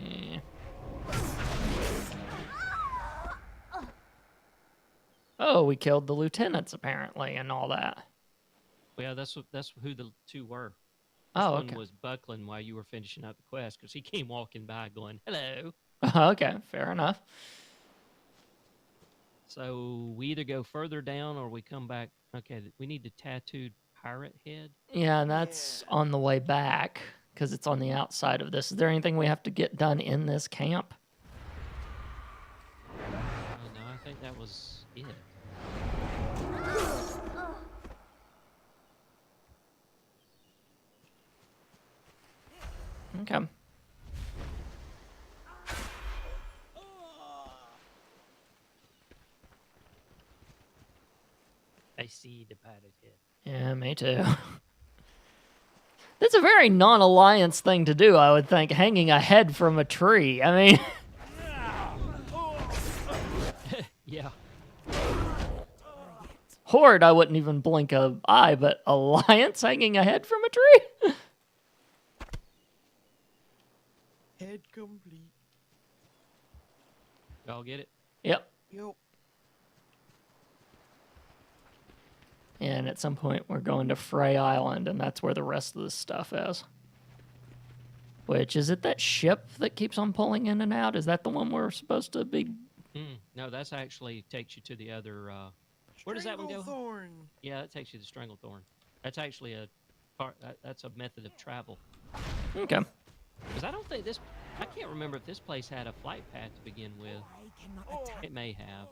Yeah. Oh, we killed the lieutenants apparently and all that. Well, that's who the two were. This Oh, one okay. was buckling while you were finishing up the quest because he came walking by going, "Hello." Okay, fair enough. So we either go further down or we come back. Okay, we need the tattooed pirate head. Yeah, and that's on the way back because it's on the outside of this. Is there anything we have to get done in this camp? Oh no, I think that was it. Okay. I see the pirate head. Yeah, me too. That's a very non-alliance thing to do, I would think, hanging a head from a tree. I mean, Yeah. Horde, I wouldn't even blink an eye, but Alliance hanging a head from a tree? Head complete. Y'all get it? Yep. Yup. And at some point, we're going to Frey Island, and that's where the rest of the stuff is. Which, is it that ship that keeps on pulling in and out? Is that the one we're supposed to be... No, that's actually takes you to the other. Where does that one go? Stranglethorn. Yeah, that takes you to Stranglethorn. That's actually a part. That's a method of travel. Okay. Because I don't think this. I can't remember if this place had a flight path to begin with. I cannot attack. It may have.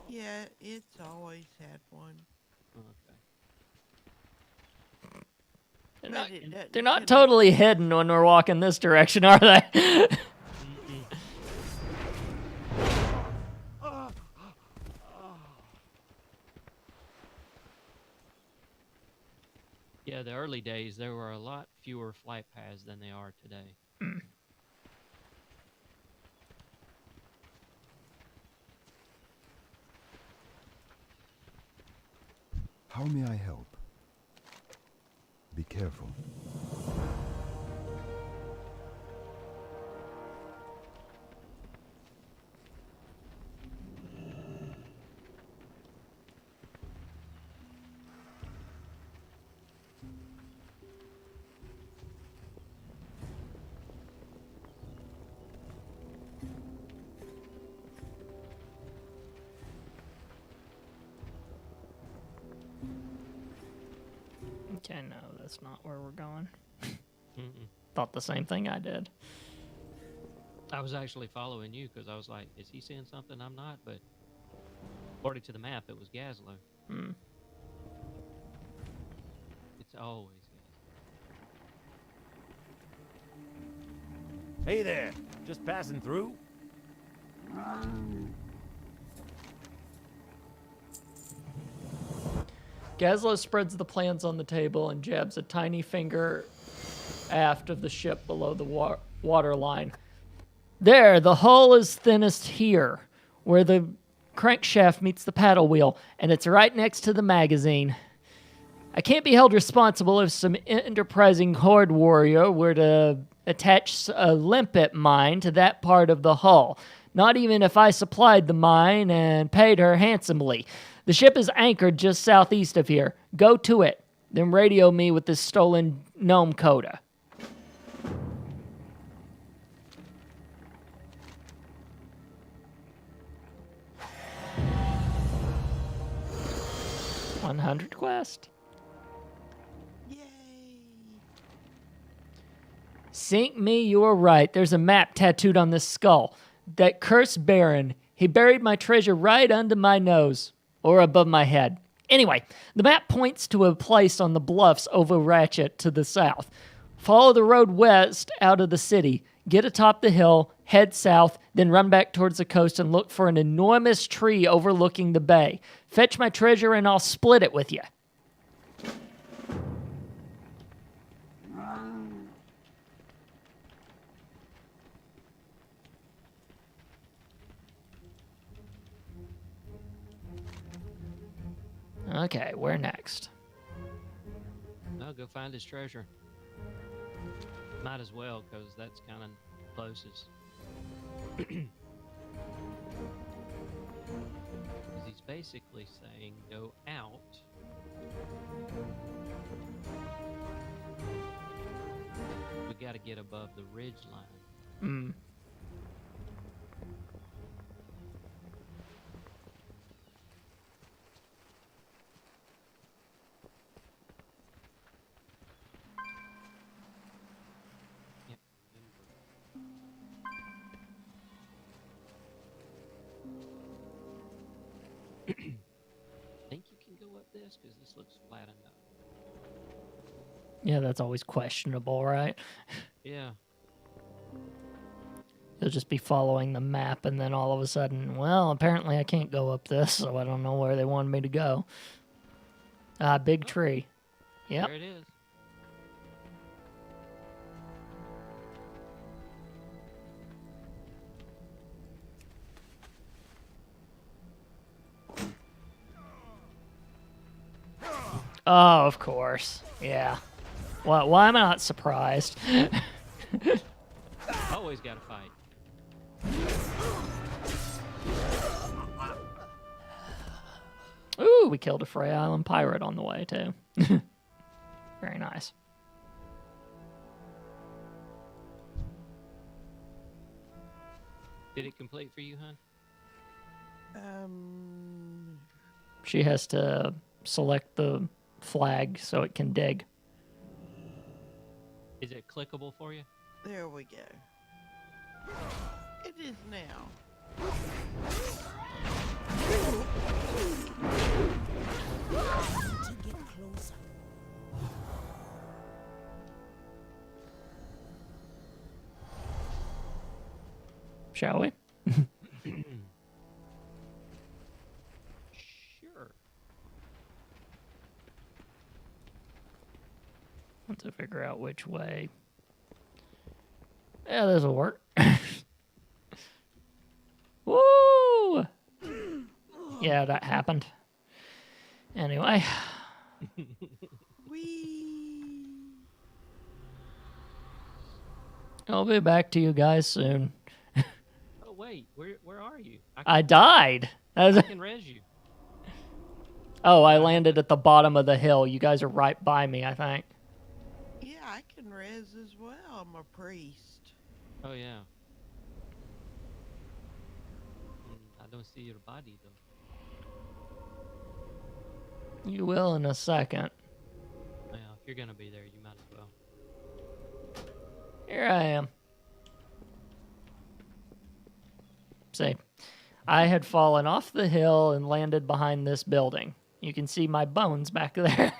Yeah, it's always had one. Okay. They're But not, it doesn't they're not have totally hidden when we're walking this direction, are they? Yeah, the early days there were a lot fewer flight paths than they are today. How may I help? Be careful. Okay, no, that's not where we're going. Mm-mm. Thought the same thing I did. I was actually following you because I was like, "Is he seeing something I'm not?" But according to the map, it was Gazlo. Hmm. It's always Gazlo. Hey there, just passing through? Gazlo spreads the plans on the table and jabs a tiny finger aft of the ship below the water line. There, the hull is thinnest here, where the crankshaft meets the paddle wheel, and it's right next to the magazine. I can't be held responsible if some enterprising Horde warrior were to attach a limpet mine to that part of the hull, not even if I supplied the mine and paid her handsomely. The ship is anchored just southeast of here. Go to it, then radio me with this stolen gnome coda. $100 quest. Yay. Sink me, you're right. There's a map tattooed on this skull. That cursed Baron. He buried my treasure right under my nose. Or above my head. Anyway, the map points to a place on the bluffs over Ratchet to the south. Follow the road west out of the city. Get atop the hill, head south, then run back towards the coast and look for an enormous tree overlooking the bay. Fetch my treasure and I'll split it with you. Okay, where next? I'll go find his treasure. Might as well, because that's kind of closest. Because he's basically saying go out. We got to get above the ridge line. this? Because this looks flat enough. Yeah, that's always questionable, right? Yeah. You'll just be following the map, and then all of a sudden, well, apparently I can't go up this, so I don't know where they wanted me to go. Big tree. Yep. There it is. Oh, of course. Yeah. Why am I not surprised? Always got to fight. Ooh, we killed a Frey Island pirate on the way, too. Very nice. Did it complete for you, hon? She has to select the flag so it can dig. Is it clickable for you? There we go. It is now. To get closer. Shall we? Sure. Let's figure out which way. Yeah, this'll work. Woo! Yeah, that happened. Anyway. Whee! I'll be back to you guys soon. Oh wait, where are you? I died. I can res you. Oh, I landed at the bottom of the hill. You guys are right by me, I think. Yeah, I can res as well. I'm a priest. Oh yeah. I don't see your body though. You will in a second. Well, if you're gonna be there, you might as well. Here I am. See, I had fallen off the hill and landed behind this building. You can see my bones back there.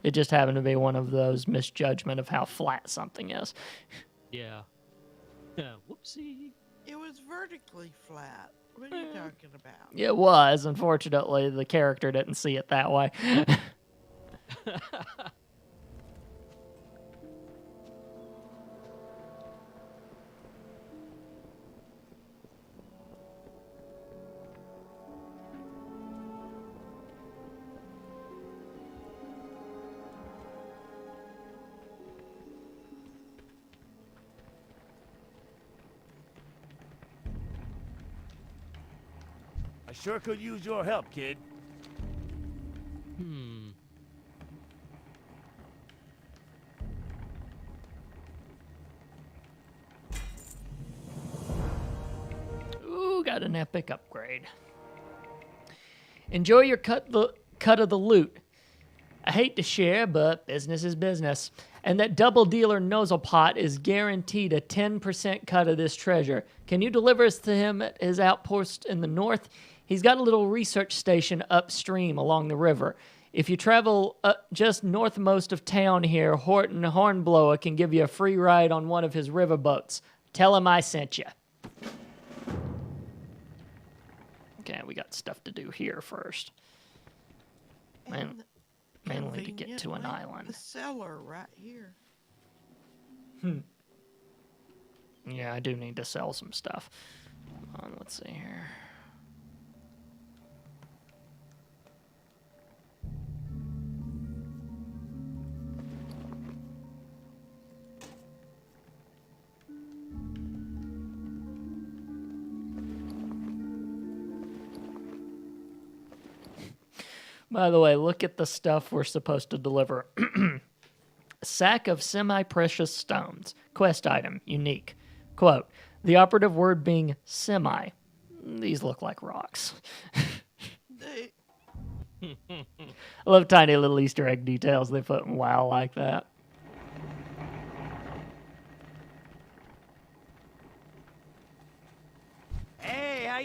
It just happened to be one of those misjudgment of how flat something is. Yeah. Whoopsie. It was vertically flat. What are you talking about? It was. Unfortunately, the character didn't see it that way. I sure could use your help, kid. Ooh, got an epic upgrade. Enjoy your cut of the loot. I hate to share, but business is business. And that double dealer nozzle pot is guaranteed a 10% cut of this treasure. Can you deliver us to him at his outpost in the north? He's got a little research station upstream along the river. If you travel just northmost of town here, Horton Hornblower can give you a free ride on one of his riverboats. Tell him I sent you. Okay, we got stuff to do here first. Man, mainly to get to an Conveniently, island. The cellar right here. Yeah, I do need to sell some stuff. Let's see here. By the way, look at the stuff we're supposed to deliver. Sack of semi-precious stones. Quest item. Unique. Quote, the operative word being semi. These look like rocks. They- I love tiny little Easter egg details they put in WoW like that.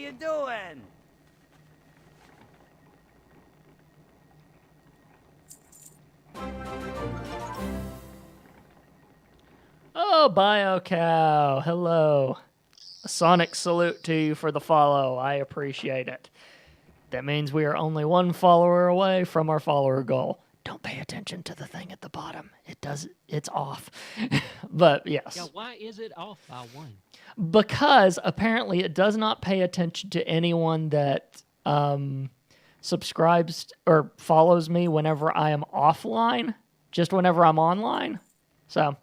you doing? Oh, BioCow, hello. A sonic salute to you for the follow. I appreciate it. That means we are only one follower away from our follower goal. Don't pay attention to the thing at the bottom. It's off. But yes. Yeah, why is it off by one? Because apparently it does not pay attention to anyone that subscribes or follows me whenever I am offline, just whenever I'm online. So,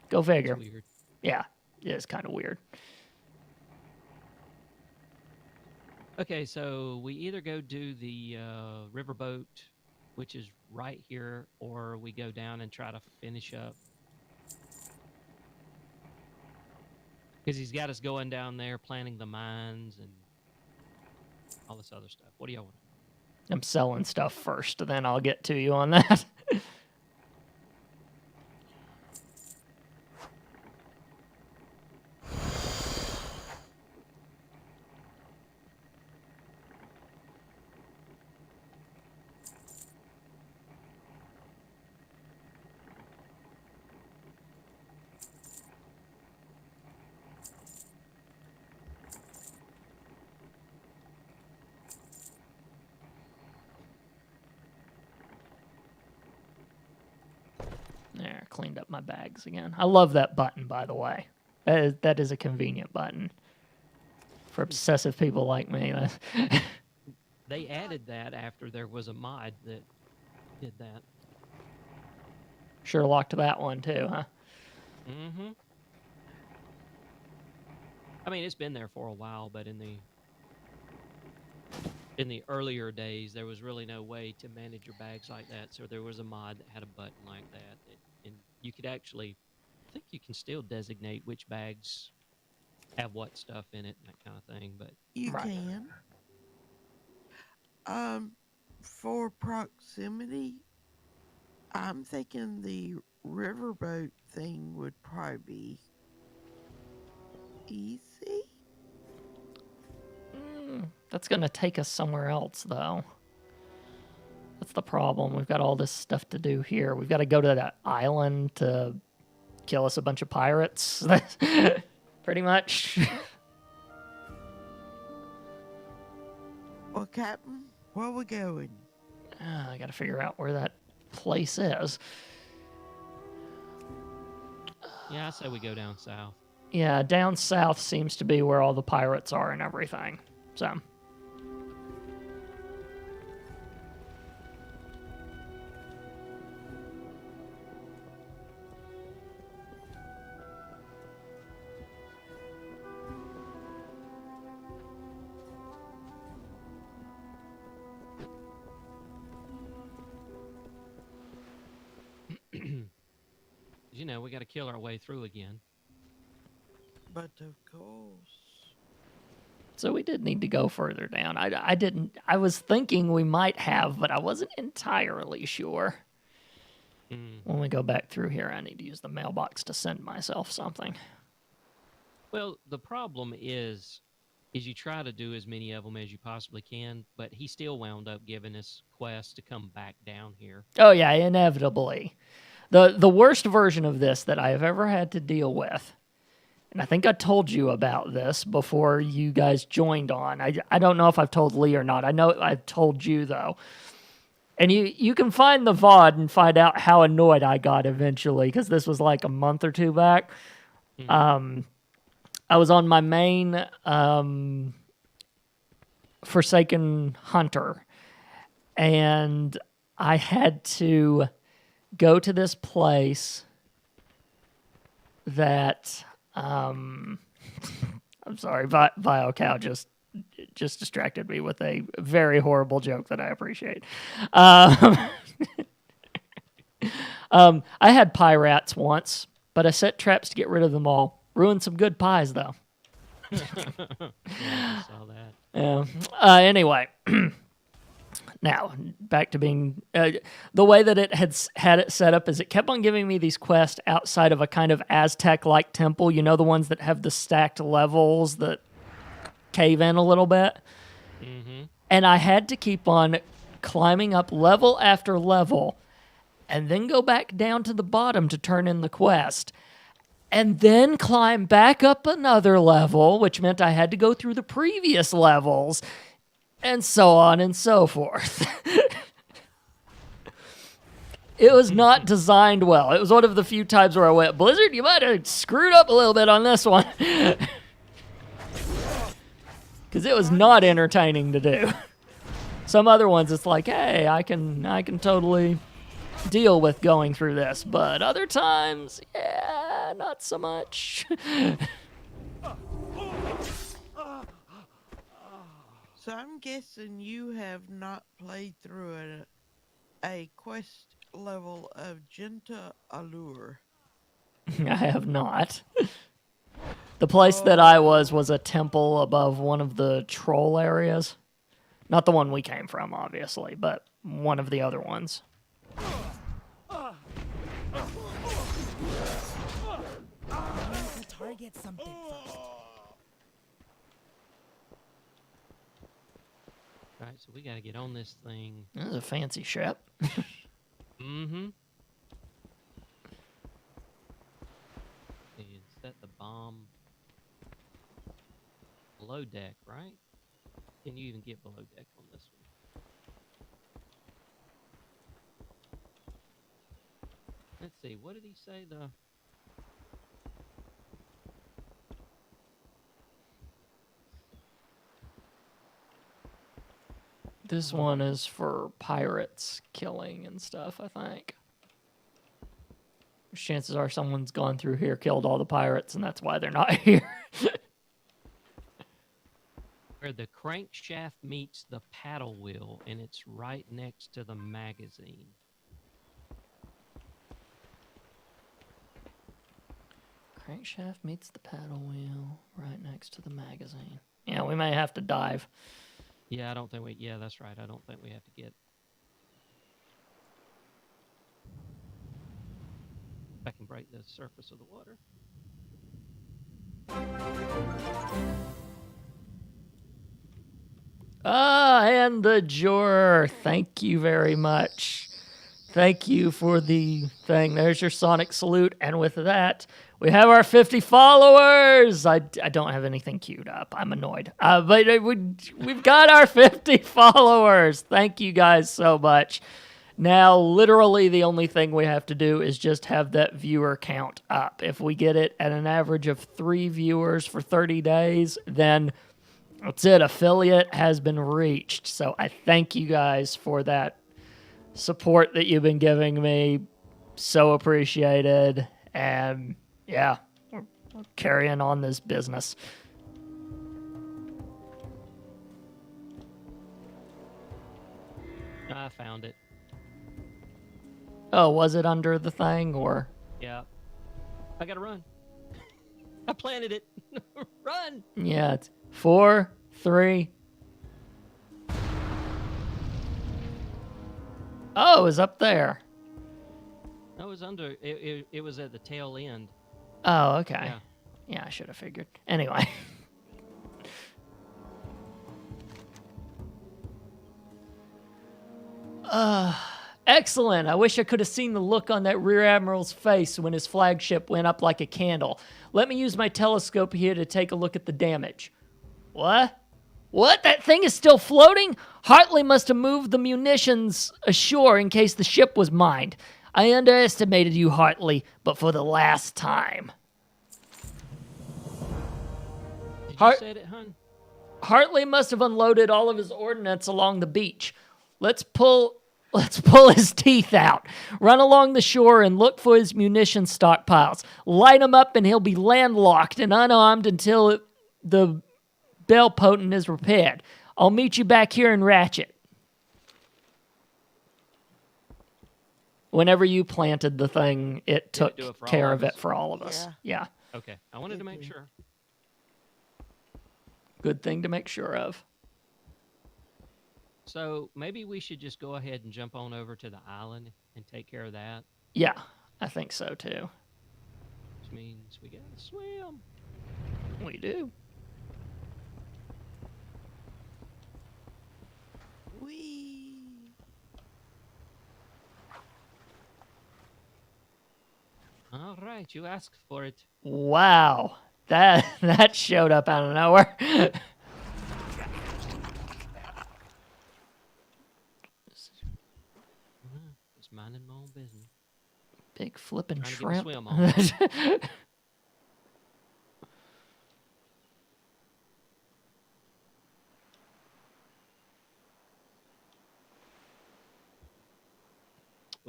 go figure. It's weird. Yeah, it is kind of weird. Okay, so we either go do the riverboat, which is right here, or we go down and try to finish up. Because he's got us going down there, planting the mines and all this other stuff. What do y'all want? I'm selling stuff first, then I'll get to you on that. There, cleaned up my bags again. I love that button, by the way. That is a convenient button for obsessive people like me. They added that after there was a mod that did that. Sure locked that one too, huh? Mm-hmm. I mean, it's been there for a while, but in the earlier days, there was really no way to manage your bags like that. So there was a mod that had a button like that, and you could actually, I think you can still designate which bags have what stuff in it and that kind of thing. But You Right. can. For proximity, I'm thinking the riverboat thing would probably be easy. That's going to take us somewhere else, though. That's the problem. We've got all this stuff to do here. We've got to go to that island to kill us a bunch of pirates. That's pretty much. Well, Captain, where we going? I got to figure out where that place is. yeah, I say we go down south. Yeah, down south seems to be where all the pirates are and everything. So. You know, we got to kill our way through again. But of course. So we did need to go further down. I didn't. I was thinking we might have, but I wasn't entirely sure. When we go back through here, I need to use the mailbox to send myself something. Well, the problem is you try to do as many of them as you possibly can, but he still wound up giving us quests to come back down here. Oh yeah, inevitably. The worst version of this that I have ever had to deal with, and I think I told you about this before you guys joined on. I don't know if I've told Lee or not. I know I've told you, though. And you can find the VOD and find out how annoyed I got eventually, because this was like a month or two back. I was on my main Forsaken Hunter, and I had to go to this place that I'm sorry, VioCow just distracted me with a very horrible joke that I appreciate. I had pie rats once, but I set traps to get rid of them all. Ruined some good pies, though. Yeah, I saw that. Yeah. Anyway, now back to being the way that it had it set up is it kept on giving me these quests outside of a kind of Aztec-like temple. You know, the ones that have the stacked levels that cave in a little bit. Mm-hmm. And I had to keep on climbing up level after level and then go back down to the bottom to turn in the quest. And then climb back up another level, which meant I had to go through the previous levels, and so on and so forth. It was not designed well. It was one of the few times where I went, Blizzard, you might have screwed up a little bit on this one. Because it was not entertaining to do. Some other ones, it's like, hey, I can totally deal with going through this. But other times, yeah, not so much. So I'm guessing you have not played through a quest level of Genta Allure. I have not. The place that I was a temple above one of the troll areas. Not the one we came from, obviously, but one of the other ones. To target something first. All right, so we got to get on this thing. This is a fancy ship. Mm-hmm. And set the bomb below deck, right? Can you even get below deck on this one? Let's see. What did he say? This one is for pirates killing and stuff, I think. Chances are someone's gone through here, killed all the pirates, and that's why they're not here. Where the crankshaft meets the paddle wheel, and it's right next to the magazine. Crankshaft meets the paddle wheel, right next to the magazine. Yeah, we may have to dive. Yeah, I don't think we. Yeah, that's right. I don't think we have to get. If I can break the surface of the water. And the juror. Thank you very much. Thank you for the thing. There's your Sonic salute. And with that, we have our 50 followers. I don't have anything queued up. I'm annoyed. But we've got our 50 followers. Thank you guys so much. Now, literally, the only thing we have to do is just have that viewer count up. If we get it at an average of 3 viewers for 30 days, then that's it. Affiliate has been reached. So I thank you guys for that support that you've been giving me. So appreciated. And yeah, we're carrying on this business. I found it. Oh, was it under the thing or? Yeah. I gotta run. I planted it. Run. Yeah, it's 4, 3. Oh, it was up there. No, it was under. It was at the tail end. Oh, okay. Yeah. Yeah, I should have figured. Anyway. Excellent. I wish I could have seen the look on that Rear Admiral's face when his flagship went up like a candle. Let me use my telescope here to take a look at the damage. What? What? That thing is still floating? Hartley must have moved the munitions ashore in case the ship was mined. I underestimated you, Hartley, but for the last time. Did you say it, hun? Hartley must have unloaded all of his ordnance along the beach. Let's pull his teeth out. Run along the shore and look for his munition stockpiles. Light him up and he'll be landlocked and unarmed until the bell potent is repaired. I'll meet you back here in Ratchet. Whenever you planted the thing, it took do it for care all of of it us? for all of us. Yeah. Okay. I wanted to make sure. Good thing to make sure of. So maybe we should just go ahead and jump on over to the island and take care of that, Yeah, I think so too. which means we gotta swim. We do. Whee! All right, you asked for it. Wow. That showed up out of nowhere. Just minding my own business. Big flipping Trying to get my shrimp. swim on.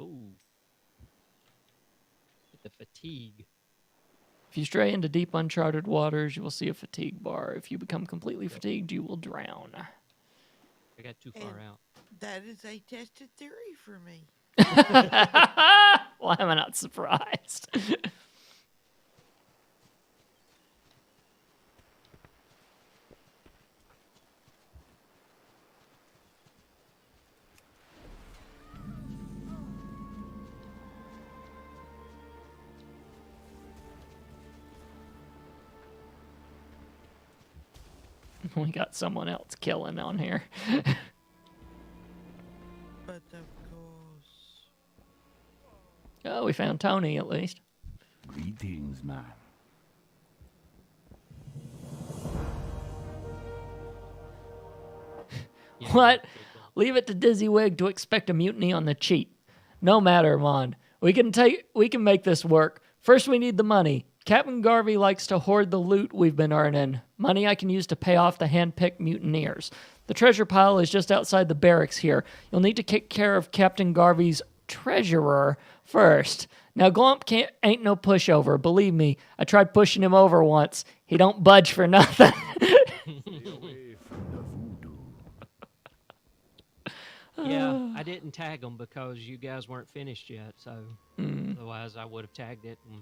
Ooh. Get the fatigue. If you stray into deep uncharted waters, you will see a fatigue bar. If you become completely fatigued, you will drown. I got too far And out. that is a tested theory for me. Why am I not surprised? We got someone else killing on here. But of course. Oh, we found Tony at least. Greetings, man. Yeah, What? big one. Leave it to Dizzywig to expect a mutiny on the cheap. No matter, Mon. We can make this work. First we need the money. Captain Garvey likes to hoard the loot we've been earning. Money I can use to pay off the hand-picked mutineers. The treasure pile is just outside the barracks here. You'll need to take care of Captain Garvey's treasurer first. Now Glomp ain't no pushover, believe me. I tried pushing him over once. He don't budge for nothing. Stay away from the voodoo. Yeah, I didn't tag them because you guys weren't finished yet, so otherwise I would have tagged it, and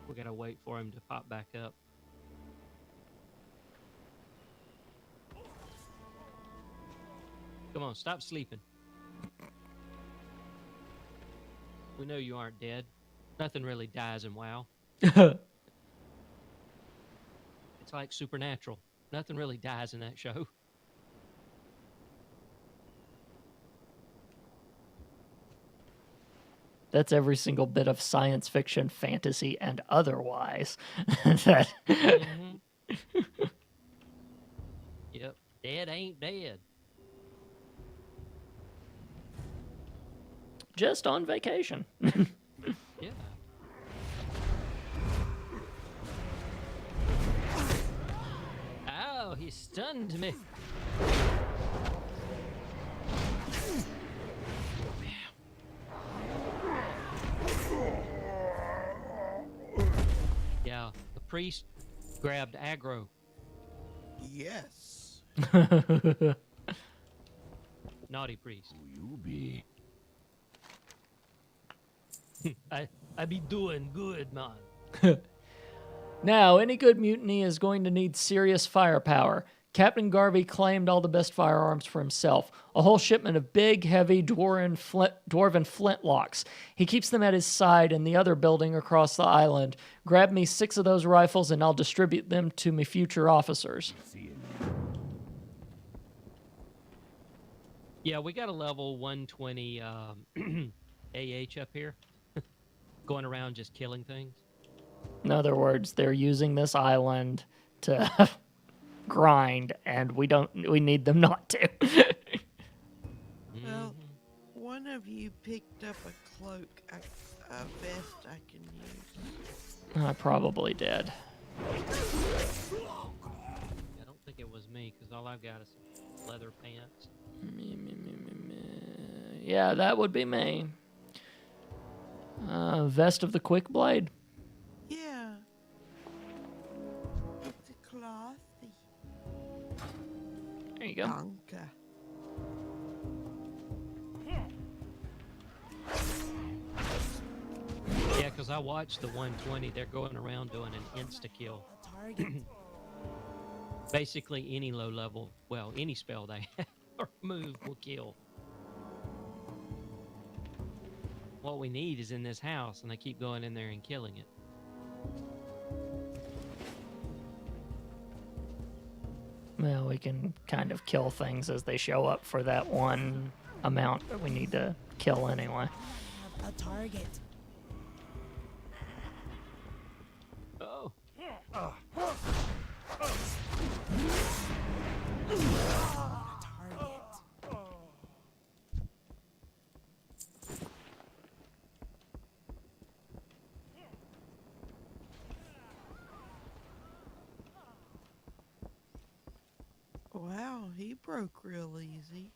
we gotta wait for him to pop back up. Come on, stop sleeping. We know you aren't dead. Nothing really dies in WoW. It's like Supernatural. Nothing really dies in that show. That's every single bit of science fiction, fantasy, and otherwise. That- Mhm. Yep. Dead ain't dead. Just on vacation. Yeah. Ow, he stunned me. Yeah, the priest grabbed aggro. Yes. Naughty priest. Who you be? I be doing good, man. Now, any good mutiny is going to need serious firepower. Captain Garvey claimed all the best firearms for himself, a whole shipment of big, heavy dwarven flintlocks. He keeps them at his side in the other building across the island. Grab me 6 of those rifles and I'll distribute them to my future officers. Seeing Yeah, we got a level 120 AH up here. Going around just killing things. In other words, they're using this island to grind, and we need them not to. Well, one of you picked up a cloak, a vest I can use. I probably did. I don't think it was me, because all I've got is leather pants. Me. Yeah, that would be me. Vest of the Quick Blade. Yeah. It's a clothy. There you go. Donka. Yeah, because I watched the 120. They're going around doing an insta-kill. A target. Basically, any low level, well, any spell they have or move will kill. What we need is in this house, and they keep going in there and killing it. Well, we can kind of kill things as they show up for that one amount that we need to kill anyway. Have a target. Oh. A target. Wow, he broke real easy.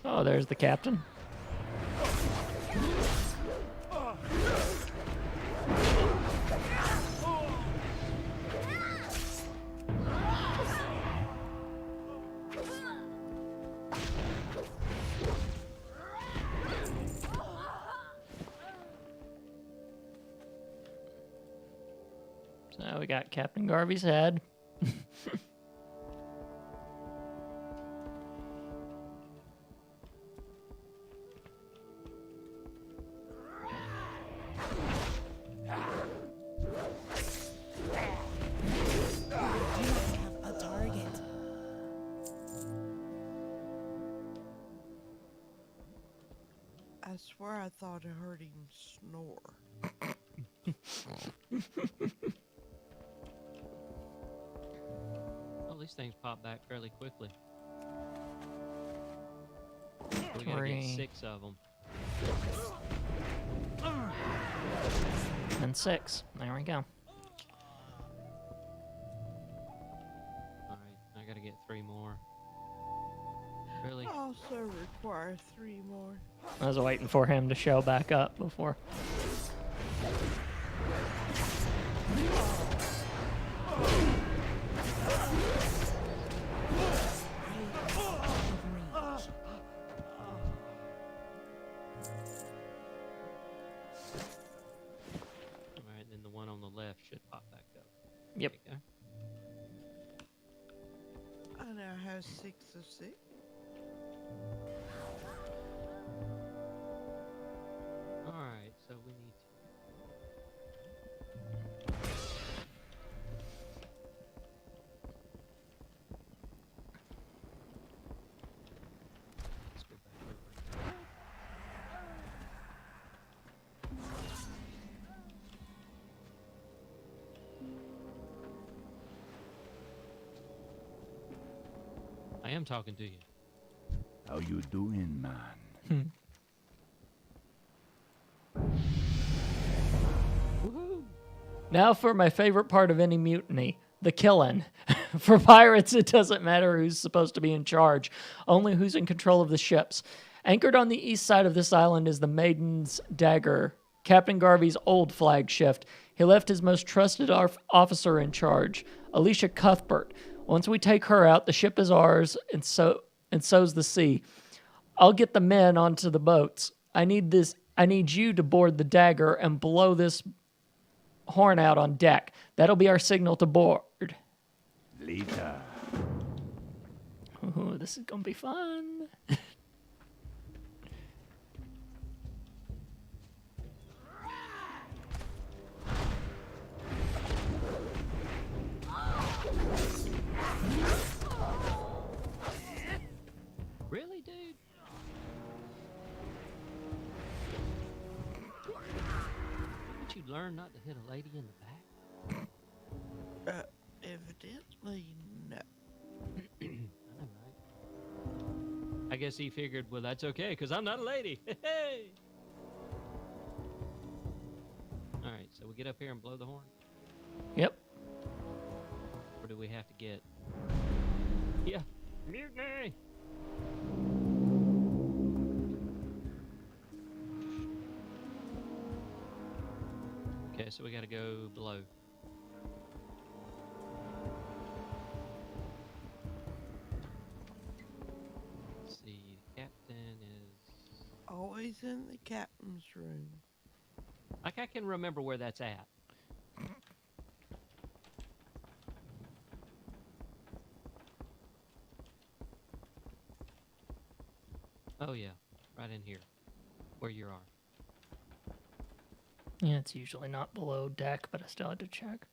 Oh, there's the captain. So we got Captain Garvey's head. Have a target. I swear I thought I heard him snore. Well, these things pop back fairly quickly. We gotta get 6 of them. And 6. There we go. Alright, I gotta get 3 more. Really? Also require 3 more. I was waiting for him to show back up before. Alright, then the one on the left should pop back up. Yep. There you go. I now have 6 of 6. Alright, so we need to... Let's go back over. I am talking to you. How you doing, man? Woohoo! Now for my favorite part of any mutiny, the killing. For pirates, it doesn't matter who's supposed to be in charge, only who's in control of the ships. Anchored on the east side of this island is the Maiden's Dagger, Captain Garvey's old flagship. He left his most trusted officer in charge, Alicia Cuthbert. Once we take her out, the ship is ours, and so's the sea. I'll get the men onto the boats. I need you to board the Dagger and blow this horn out on deck. That'll be our signal to board. Later. Ooh, this is gonna be fun. Really, dude? Didn't you learn not to hit a lady in the back? Evidently, no. I know, right? I guess he figured, well, that's okay, because I'm not a lady. Hey! Alright, so we get up here and blow the horn? Yep. Or do we have to get... Yeah. Mutiny! Okay, so we gotta go below. Let's see, the captain is... Always in the captain's room. Like, I can remember where that's at. Oh yeah, right in here, where you are. Yeah, it's usually not below deck, but I still had to check.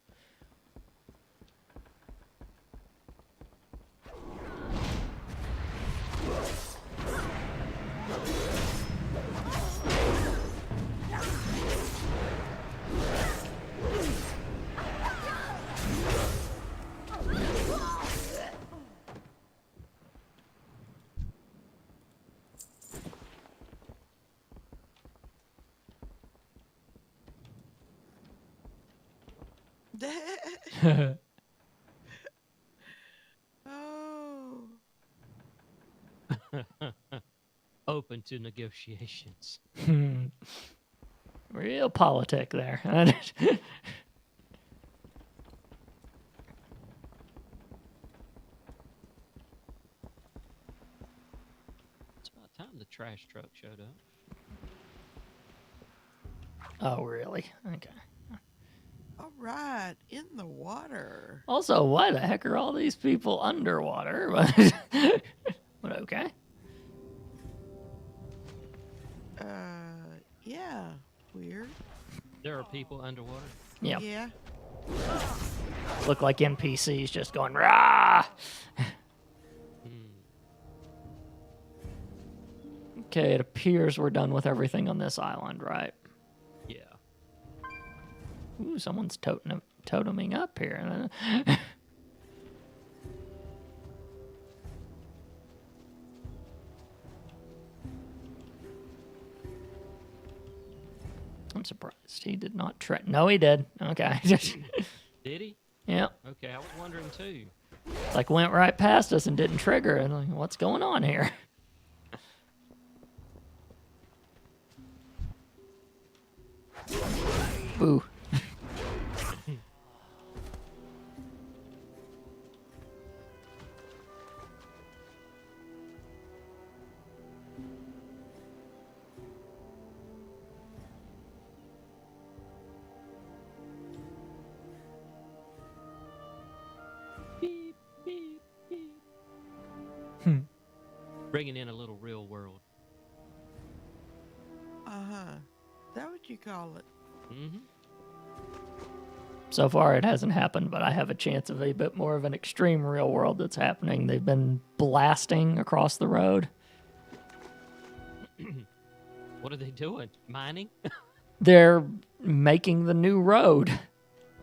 Oh. Open to negotiations. Real politic there. It's about time the trash truck showed up. Oh, really? Okay. All right, in the water. Also, why the heck are all these people underwater? But okay. Yeah, weird. There are people underwater. Yeah. Yeah. Look like NPCs just going, rah! Hmm. Okay, it appears we're done with everything on this island, right? Yeah. Ooh, someone's toteming up here. I'm surprised he did not try. No, he did. Okay. Did he? Yeah. Okay, I was wondering too. Like went right past us and didn't trigger. And like, what's going on here? Boo. Beep, beep, beep. Bringing in a little real world. Uh-huh. Is that what you call it? Mm-hmm. So far, it hasn't happened, but I have a chance of a bit more of an extreme real world that's happening. They've been blasting across the road. What are they doing? Mining? They're making the new road.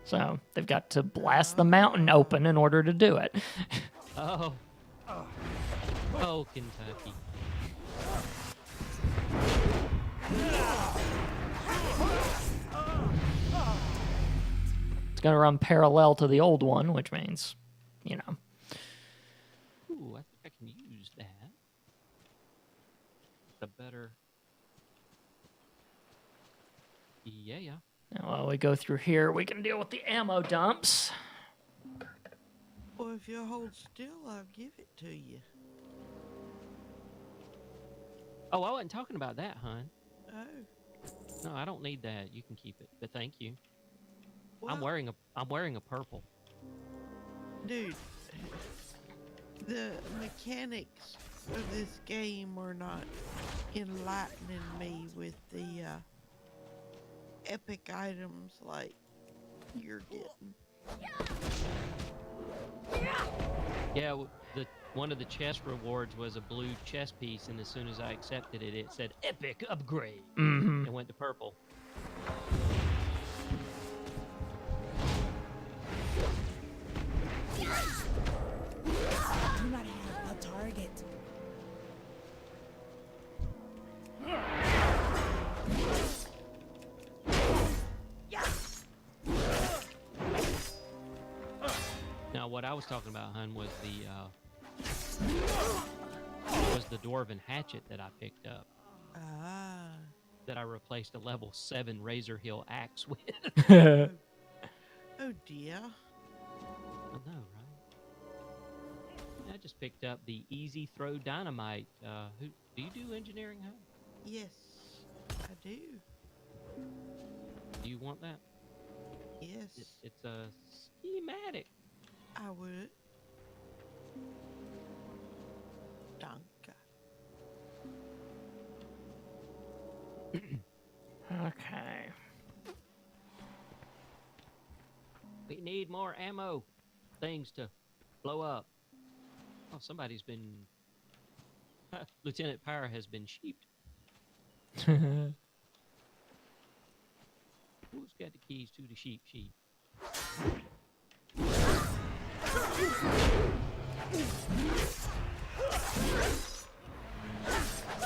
So they've got to blast the mountain open in order to do it. Oh. Oh, Kentucky. It's going to run parallel to the old one, which means, you know. Ooh, I think I can use that. The better. Yeah. Now, while we go through here, we can deal with the ammo dumps. Well, if you'll hold still, I'll give it to you. Oh, I wasn't talking about that, hon. Oh. No, I don't need that. You can keep it, but thank you. Well, I'm wearing a purple. dude, the mechanics of this game were not enlightening me with the epic items like you're getting. Yeah, one of the chest rewards was a blue chest piece, and as soon as I accepted it, it said epic upgrade. Mm-hmm. It went to purple. Do not have a target. Now, what I was talking about, hun, was the dwarven hatchet that I picked up. Ah. That I replaced a level 7 Razor Hill axe with. Oh dear. I know, right? I just picked up the Easy Throw Dynamite. Do you do engineering, huh? Yes, I do. Do you want that? Yes, It's a schematic. I would. Danke. Okay. need more ammo things to blow up. Oh, somebody's been. Lieutenant Power has been sheeped. Who's got the keys to the sheep?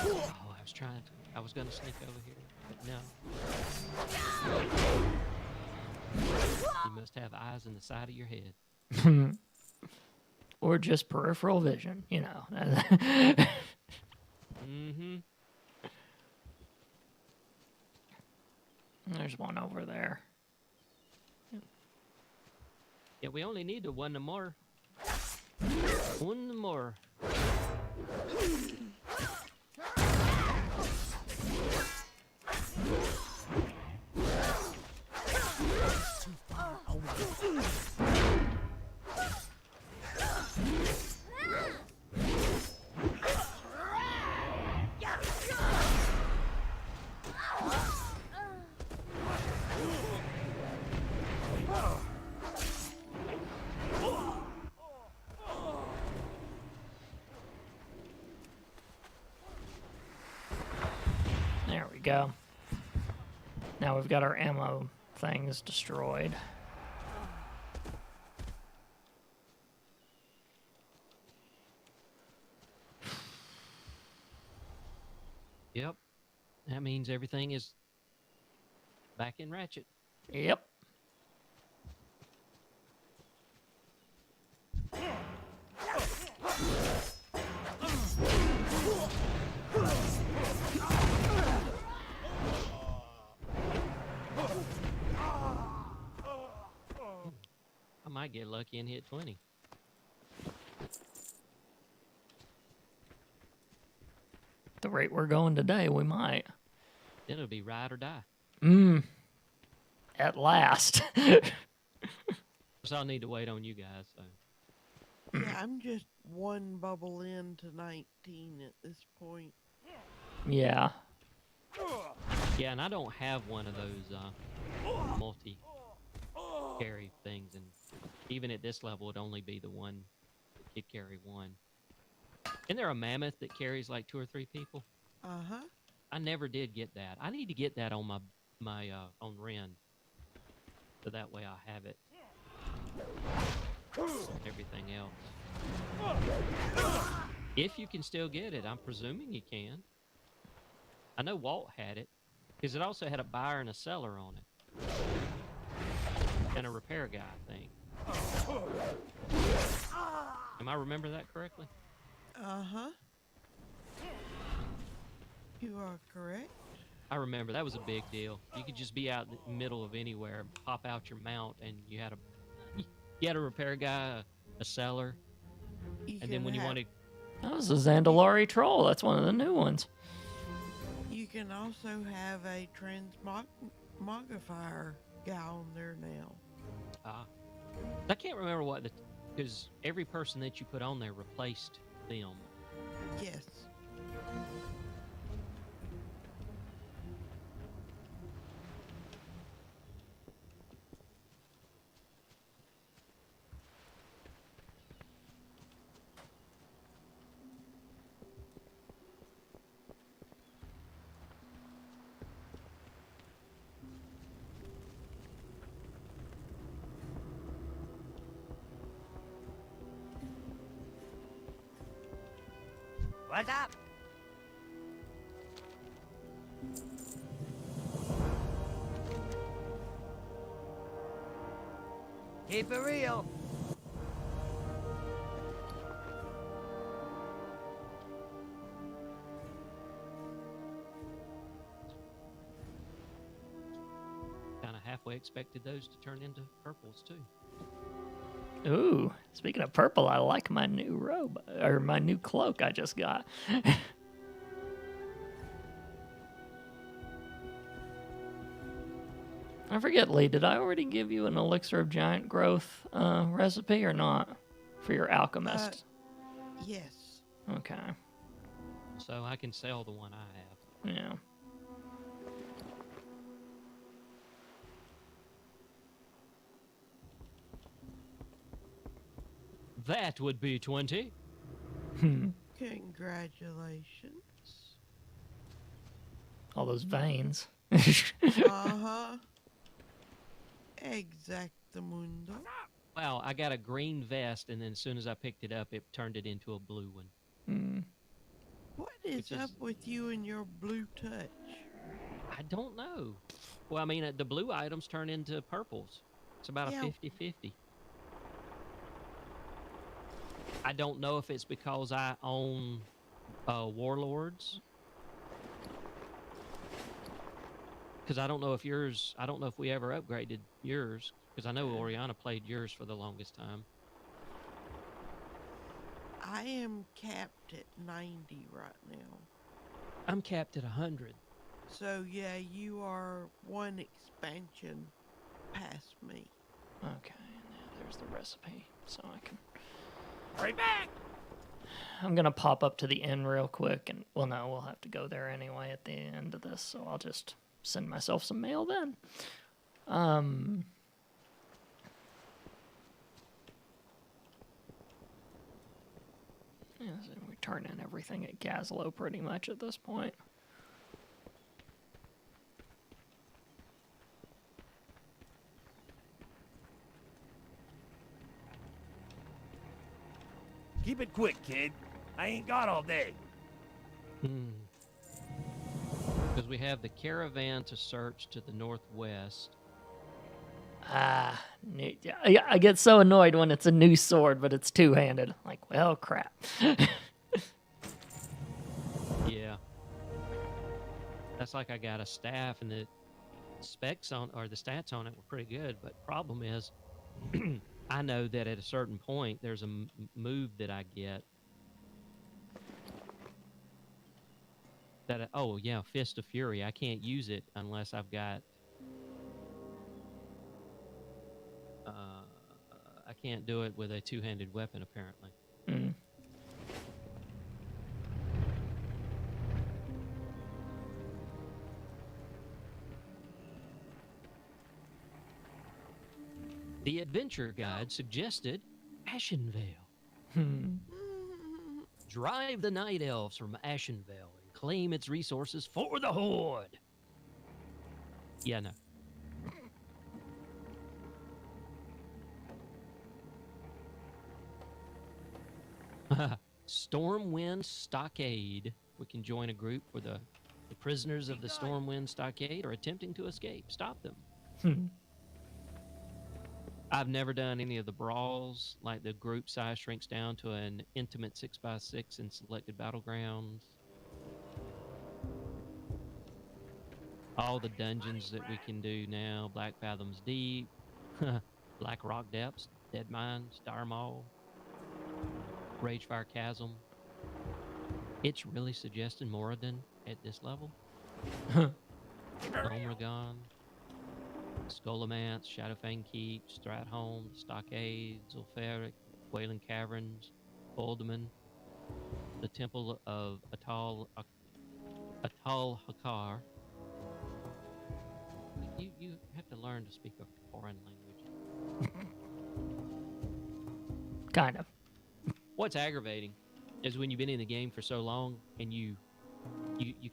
Oh, I was gonna sneak over here, but no. You must have eyes in the side of your head. Or just peripheral vision, you know. Mm-hmm. There's one over there. Yeah, we only need one more. One more. Too far away. There we go. Now we've got our ammo things destroyed. Yep. That means everything is back in Ratchet. Yep. I might get lucky and hit 20. At the rate we're going today, we might. Then it'll be ride or die. At last. So I'll need to wait on you guys. So Yeah, I'm just one bubble into 19 at this point. Yeah. yeah, and I don't have one of those multi-carry things, and even at this level, it'd only be the one that could carry one. Isn't there a mammoth that carries like 2 or 3 people? Uh-huh. I never did get that. I need to get that on my on Ren, so that way I have it. Everything else. If you can still get it, I'm presuming you can. I know Walt had it, because it also had a buyer and a seller on it. And a repair guy, I think. Am I remember that correctly? Uh-huh. You are correct. I remember that was a big deal. You could just be out in the middle of anywhere, pop out your mount, and you had a repair guy, a seller, You and then can when you have- wanted, That was a Zandalari troll. That's one of the new ones. You can also have a transmogrifier guy on there now. I can't remember because every person that you put on there replaced them. Yes. What's up? Keep it real. Kind of halfway expected those to turn into purples too. Ooh, speaking of purple, I like my new robe, or my new cloak I just got. I forget, Lee, did I already give you an elixir of giant growth recipe or not for your alchemist? Yes. Okay, So I can sell the one I have. yeah. That would be 20. Congratulations. All those veins. Uh-huh. Exactamundo. Wow, I got a green vest, and then as soon as I picked it up, it turned it into a blue one. What is Which is- up with you and your blue touch? I don't know. Well, I mean, the blue items turn into purples. It's about Yeah. a 50-50. I don't know if it's because I own Warlords. Because I don't know if yours, I don't know if we ever upgraded yours. Because I know Oriana played yours for the longest time. I am capped at 90 right now. I'm capped at 100. So yeah, you are one expansion past me. Okay, now there's the recipe, so I can. Hurry back! I'm gonna pop up to the inn real quick, and well, no, we'll have to go there anyway at the end of this, so I'll just send myself some mail then. Yeah, so we turn in everything at Gazlo pretty much at this point. Keep it quick, kid. I ain't got all day. Because we have the caravan to search to the northwest. I get so annoyed when it's a new sword, but it's two-handed. Like, well, crap. Yeah. That's like I got a staff, and the specs on, or the stats on it were pretty good, but problem is, I know that at a certain point, there's a move that I get that, oh yeah, Fist of Fury. I can't use it unless I've got, I can't do it with a two-handed weapon, apparently. The adventure guide suggested Ashenvale. Drive the night elves from Ashenvale and claim its resources for the Horde. Yeah, no. Stormwind Stockade. We can join a group where the prisoners of the Stormwind Stockade are attempting to escape. Stop them. I've never done any of the brawls, like the group size shrinks down to an intimate 6x6 in selected battlegrounds. All the dungeons that we can do now, Black Fathoms Deep, Black Rock Depths, Dead Mines, Dire Maul, Ragefire Chasm. It's really suggesting Moradin at this level. Omragon, Skullomance, Shadowfang Keep, Stratholme, Stockade, Zulfaric, Wailing Caverns, Boldeman, the Temple of Atal Hakar. You have to learn to speak a foreign language. Kind of. What's aggravating is when you've been in the game for so long and you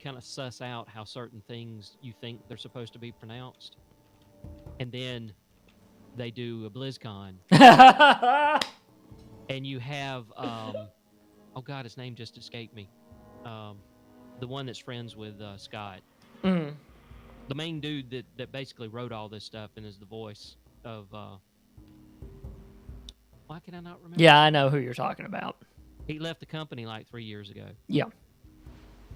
kind of suss out how certain things you think they're supposed to be pronounced. And then they do a BlizzCon. And you have, oh God, his name just escaped me. The one that's friends with Scott. The main dude that basically wrote all this stuff and is the voice of, why can I not remember? Yeah, I know who you're talking about. He left the company like 3 years ago. Yeah.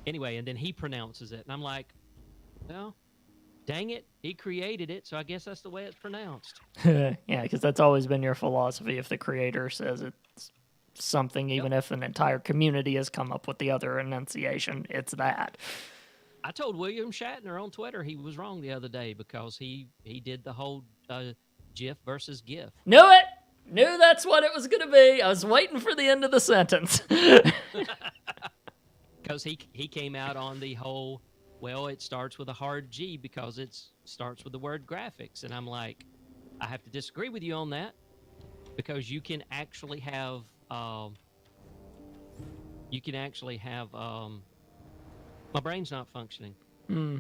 Anyway, and then he pronounces it. And I'm like, well, dang it. He created it, so I guess that's the way it's pronounced. Yeah, because that's always been your philosophy. If the creator says it's something, even if an entire community has come up with the other enunciation, it's that. I told William Shatner on Twitter he was wrong the other day because he did the whole GIF versus GIF. Knew it! Knew that's what it was going to be. I was waiting for the end of the sentence. Because he came out on the whole, well, it starts with a hard G because it starts with the word graphics. And I'm like, I have to disagree with you on that. because you can actually have my brain's not functioning. Hmm.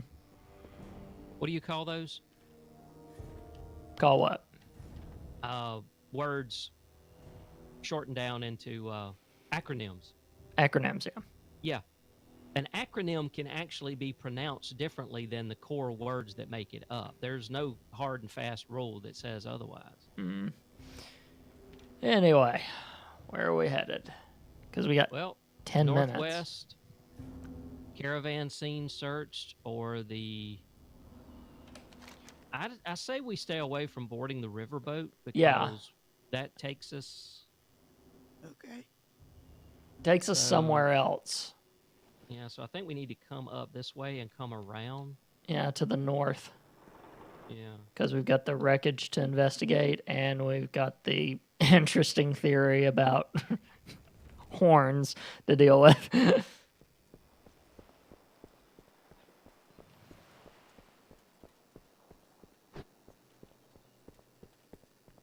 What do you call those? Call what? Words shortened down into acronyms. Acronyms, yeah. Yeah. An acronym can actually be pronounced differently than the core words that make it up. There's no hard and fast rule that says otherwise. Anyway, where are we headed? Because we got Well, 10 minutes. northwest, caravan scene searched, or the. I say we stay away from boarding the riverboat because Yeah. that takes us. Okay. Takes us somewhere else. Yeah, so I think we need to come up this way and come around. Yeah, to the north. Yeah. Because we've got the wreckage to investigate, and we've got the interesting theory about horns to deal with.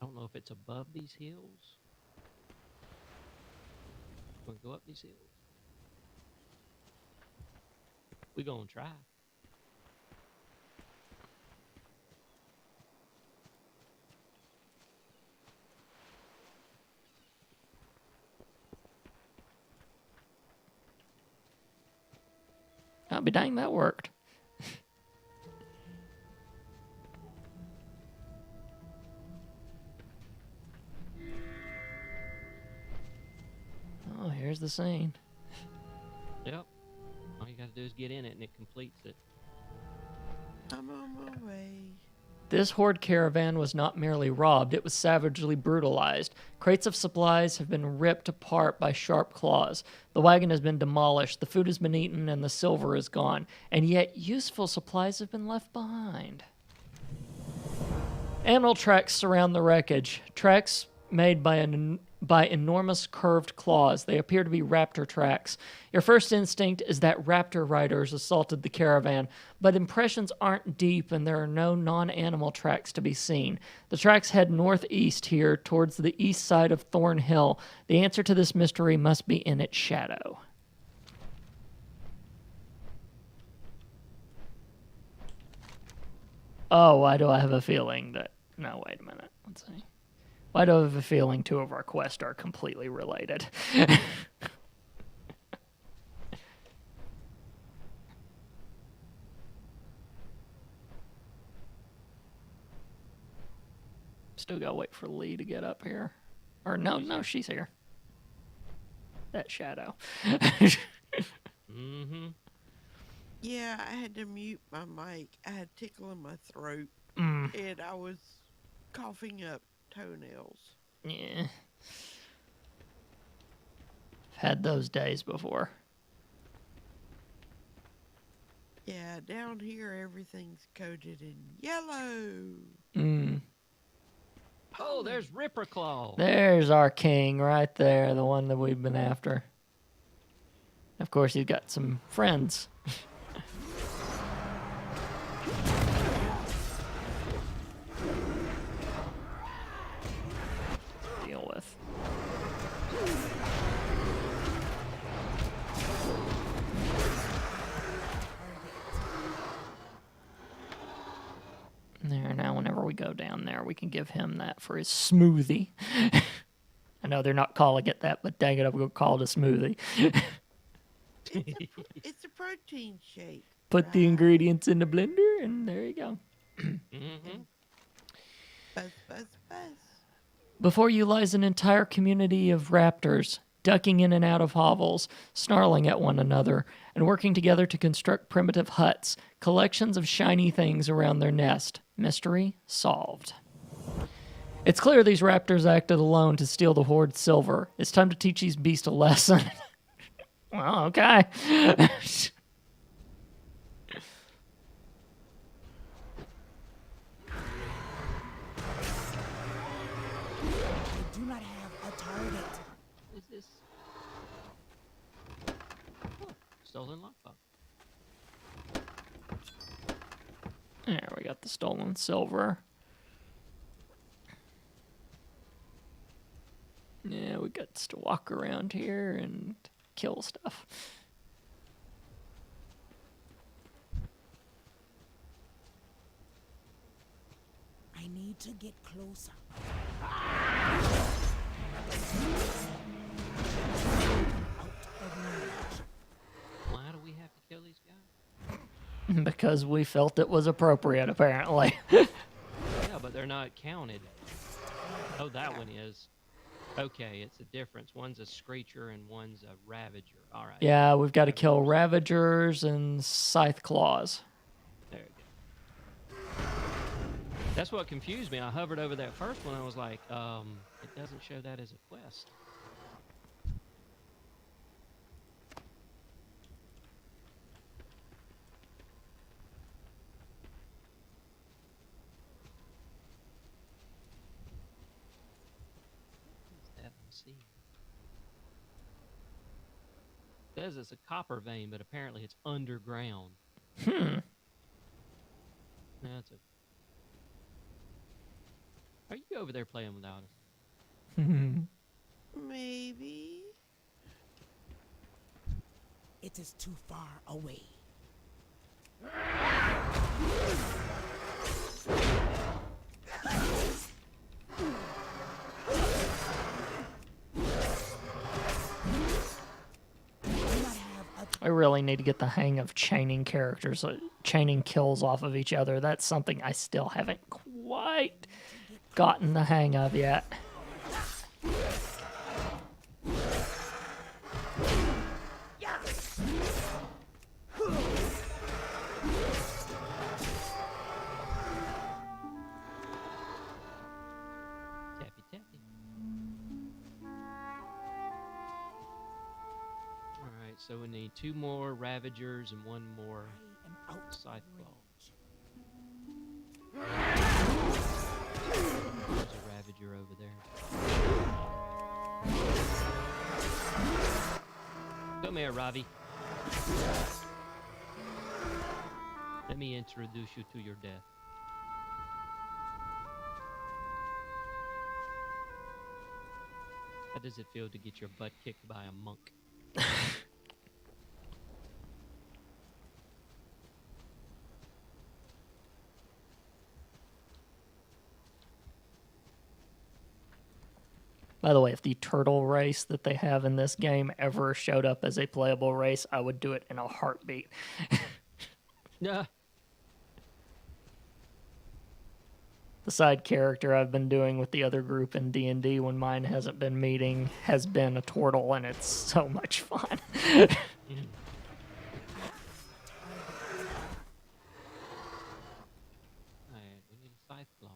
I don't know if it's above these hills. We'll go up these hills. We're going to try. I'll be dang, that worked. Oh, here's the scene. Yep. All you got to do is get in it and it completes it. I'm on my way. This horde caravan was not merely robbed, it was savagely brutalized. Crates of supplies have been ripped apart by sharp claws. The wagon has been demolished, the food has been eaten, and the silver is gone. And yet, useful supplies have been left behind. Animal tracks surround the wreckage. Tracks made by enormous curved claws. They appear to be raptor tracks. Your first instinct is that raptor riders assaulted the caravan, but impressions aren't deep and there are no non-animal tracks to be seen. The tracks head northeast here towards the east side of Thorn Hill. The answer to this mystery must be in its shadow. Oh, why do I have a feeling that... No, wait a minute. Let's see. Why do I have a feeling two of our quests are completely related? Still gotta wait for Lee to get up here. Or no, she's here. That shadow. Mm-hmm. Yeah, I had to mute my mic. I had tickle in my throat, Mm, and I was coughing up toenails. yeah. Had those days before. Yeah, down here everything's coated in yellow. Mm. Oh, there's Ripper Claw. There's our king right there, the one that we've been after. Of course, he's got some friends. Deal with. There, now whenever we go down there, we can give him that for his smoothie. I know they're not calling it that, but dang it, I'm going to call it a smoothie. It's a protein shake. Put the ingredients in the blender, and there you go. Mm-hmm. Buzz, buzz, buzz. Before you lies an entire community of raptors, ducking in and out of hovels, snarling at one another, and working together to construct primitive huts, collections of shiny things around their nest. Mystery solved. It's clear these raptors acted alone to steal the Horde's silver. It's time to teach these beasts a lesson. Well, okay. I do not have a target. Is this? Oh, stolen lockbox. There, we got the stolen silver. gets to walk around here and kill stuff. I need to get closer. Why do we have to kill these guys? Because we felt it was appropriate, apparently. Yeah, but they're not counted. Oh, that one is. Okay, it's a difference. One's a Screecher and one's a Ravager. All right. Yeah, we've got to kill Ravagers and Scythe Claws. There we go. That's what confused me. I hovered over that first one. I was like, it doesn't show that as a quest. See. It says it's a copper vein, but apparently it's underground. That's okay. Are you over there playing without us? Maybe. It is too far away. I really need to get the hang of chaining characters, chaining kills off of each other. That's something I still haven't quite gotten the hang of yet. Tappy tappy. Alright, so we need 2 more Ravagers and 1 more I am out. Scythe Claw. There's a Ravager over there. Come here, Ravi. Let me introduce you to your death. How does it feel to get your butt kicked by a monk? By the way, if the turtle race that they have in this game ever showed up as a playable race, I would do it in a heartbeat. Yeah. The side character I've been doing with the other group in D&D when mine hasn't been meeting has been a turtle, and it's so much fun. Alright, we need a Scythe Claw.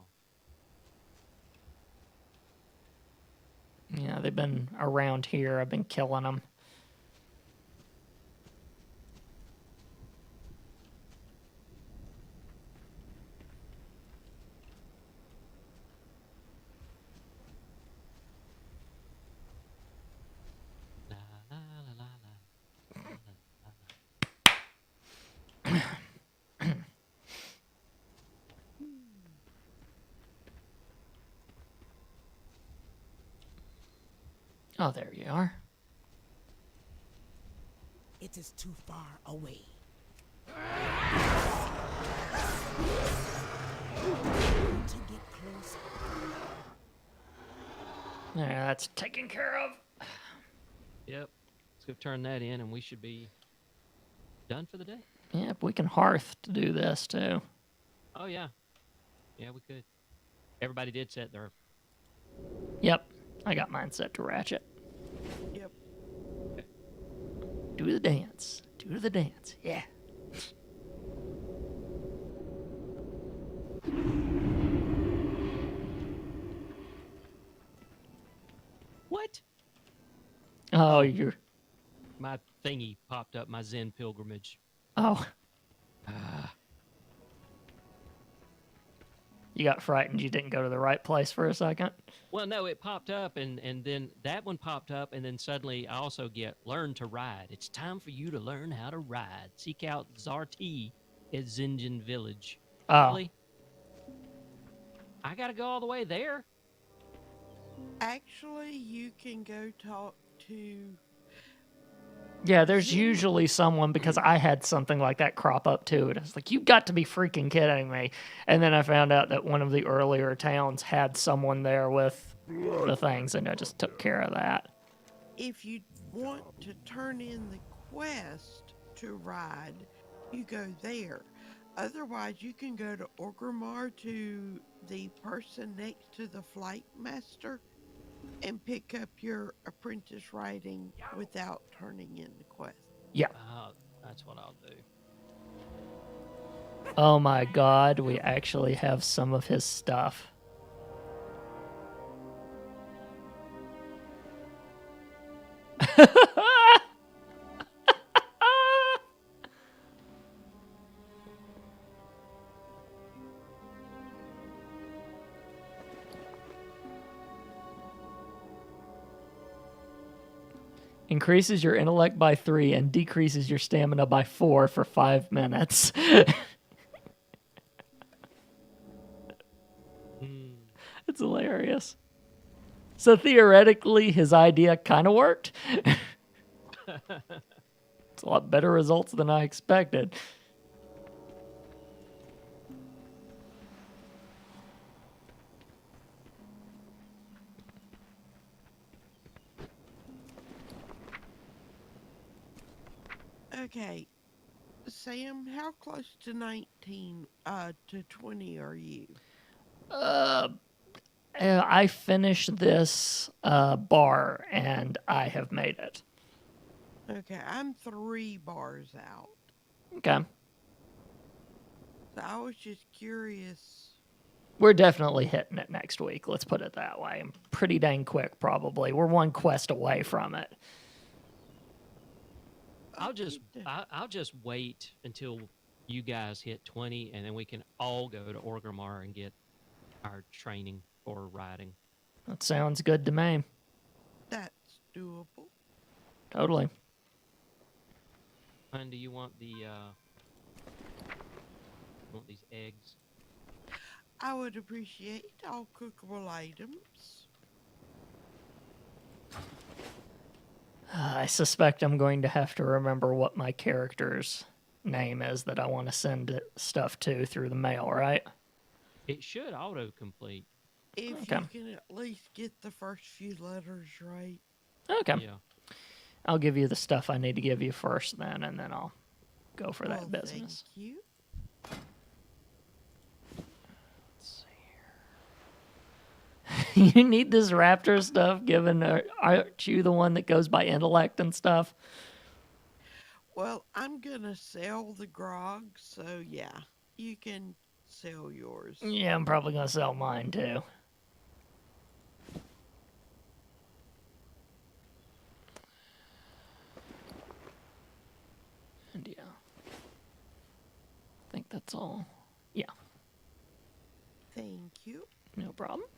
Yeah, they've been around here. I've been killing them. La la la la la. Oh, there you are. It is too far away. To get closer. There, that's taken care of. Yep. Let's go turn that in, and we should be done for the day. Yep, we can hearth to do this too. Oh, yeah. Yeah, we could. Everybody did set their... Yep, I got mine set to ratchet. Yep. Do the dance. Do the dance. Yeah. What? Oh, you're... My thingy popped up, my Zen pilgrimage. Oh. You got frightened you didn't go to the right place for a second? Well, no, it popped up, and then that one popped up, and then suddenly I also get learn to ride. It's time for you to learn how to ride. Seek out Zarti at Zinjan Village. Oh. Really? I gotta go all the way there? Actually, you can go talk to. Yeah, there's Zen- usually someone because I had something like that crop up too. And I was like, you got to be freaking kidding me. And then I found out that one of the earlier towns had someone there with the things, and I just took care of that. If you want to turn in the quest to ride, you go there. Otherwise, you can go to Orgrimmar to the person next to the flight master and pick up your apprentice riding without turning in the quest. Yeah. That's what I'll do. Oh my god, we actually have some of his stuff. Increases your intellect by 3 and decreases your stamina by 4 for 5 minutes. It's hilarious. So theoretically, his idea kind of worked. It's a lot better results than I expected. Okay, Sam, how close to 19 to 20 are you? I finished this bar and I have made it. Okay, I'm 3 bars out. Okay. So I was just curious. We're definitely hitting it next week. Let's put it that way. I'm pretty dang quick, probably. We're one quest away from it. I'll just wait until you guys hit 20, and then we can all go to Orgrimmar and get our training for riding. That sounds good to me. That's doable. Totally. And do you want these eggs? I would appreciate all cookable items. I suspect I'm going to have to remember what my character's name is that I want to send stuff to through the mail, right? It should autocomplete. If Okay. you can at least get the first few letters right. Okay. Yeah. I'll give you the stuff I need to give you first then, and then I'll go for Well, that business. Thank you. Let's see here. You need this raptor stuff, given aren't you the one that goes by intellect and stuff? Well, I'm gonna sell the grog, so yeah, you can sell yours. Yeah, I'm probably going to sell mine too. And yeah. I think that's all. Yeah, Thank you. no problem.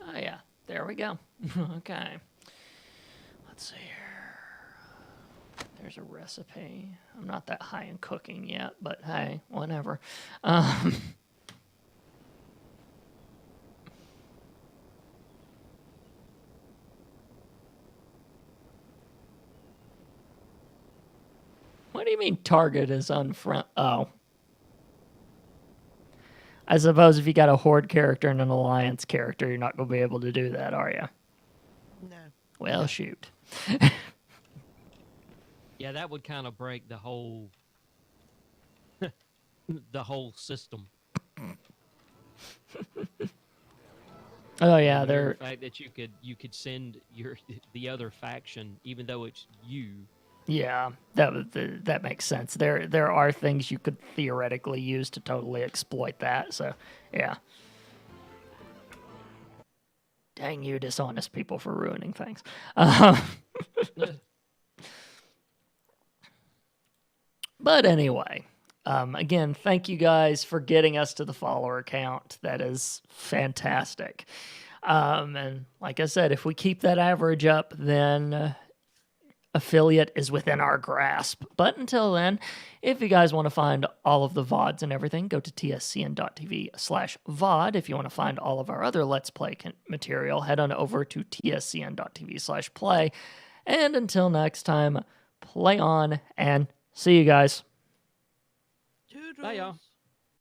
Oh, yeah. There we go. Okay. Let's see here. There's a recipe. I'm not that high in cooking yet, but hey, whatever. What do you mean target is unfriend? Oh. I suppose if you got a Horde character and an Alliance character, you're not going to be able to do that, are you? No. Well, shoot. Yeah, that would kind of break the whole the whole system. Oh yeah, The they're fact that you could send the other faction, even though it's you. yeah. That makes sense. There are things you could theoretically use to totally exploit that. So yeah. Dang you, dishonest people, for ruining things. But anyway, Again, thank you guys for getting us to the follower count. That is fantastic. And like I said, if we keep that average up, then affiliate is within our grasp. But until then, if you guys want to find all of the VODs and everything, go to tscn.tv/VOD. If you want to find all of our other Let's Play material, head on over to tscn.tv/play. And until next time, play on and see you guys. Toodles. Bye, y'all.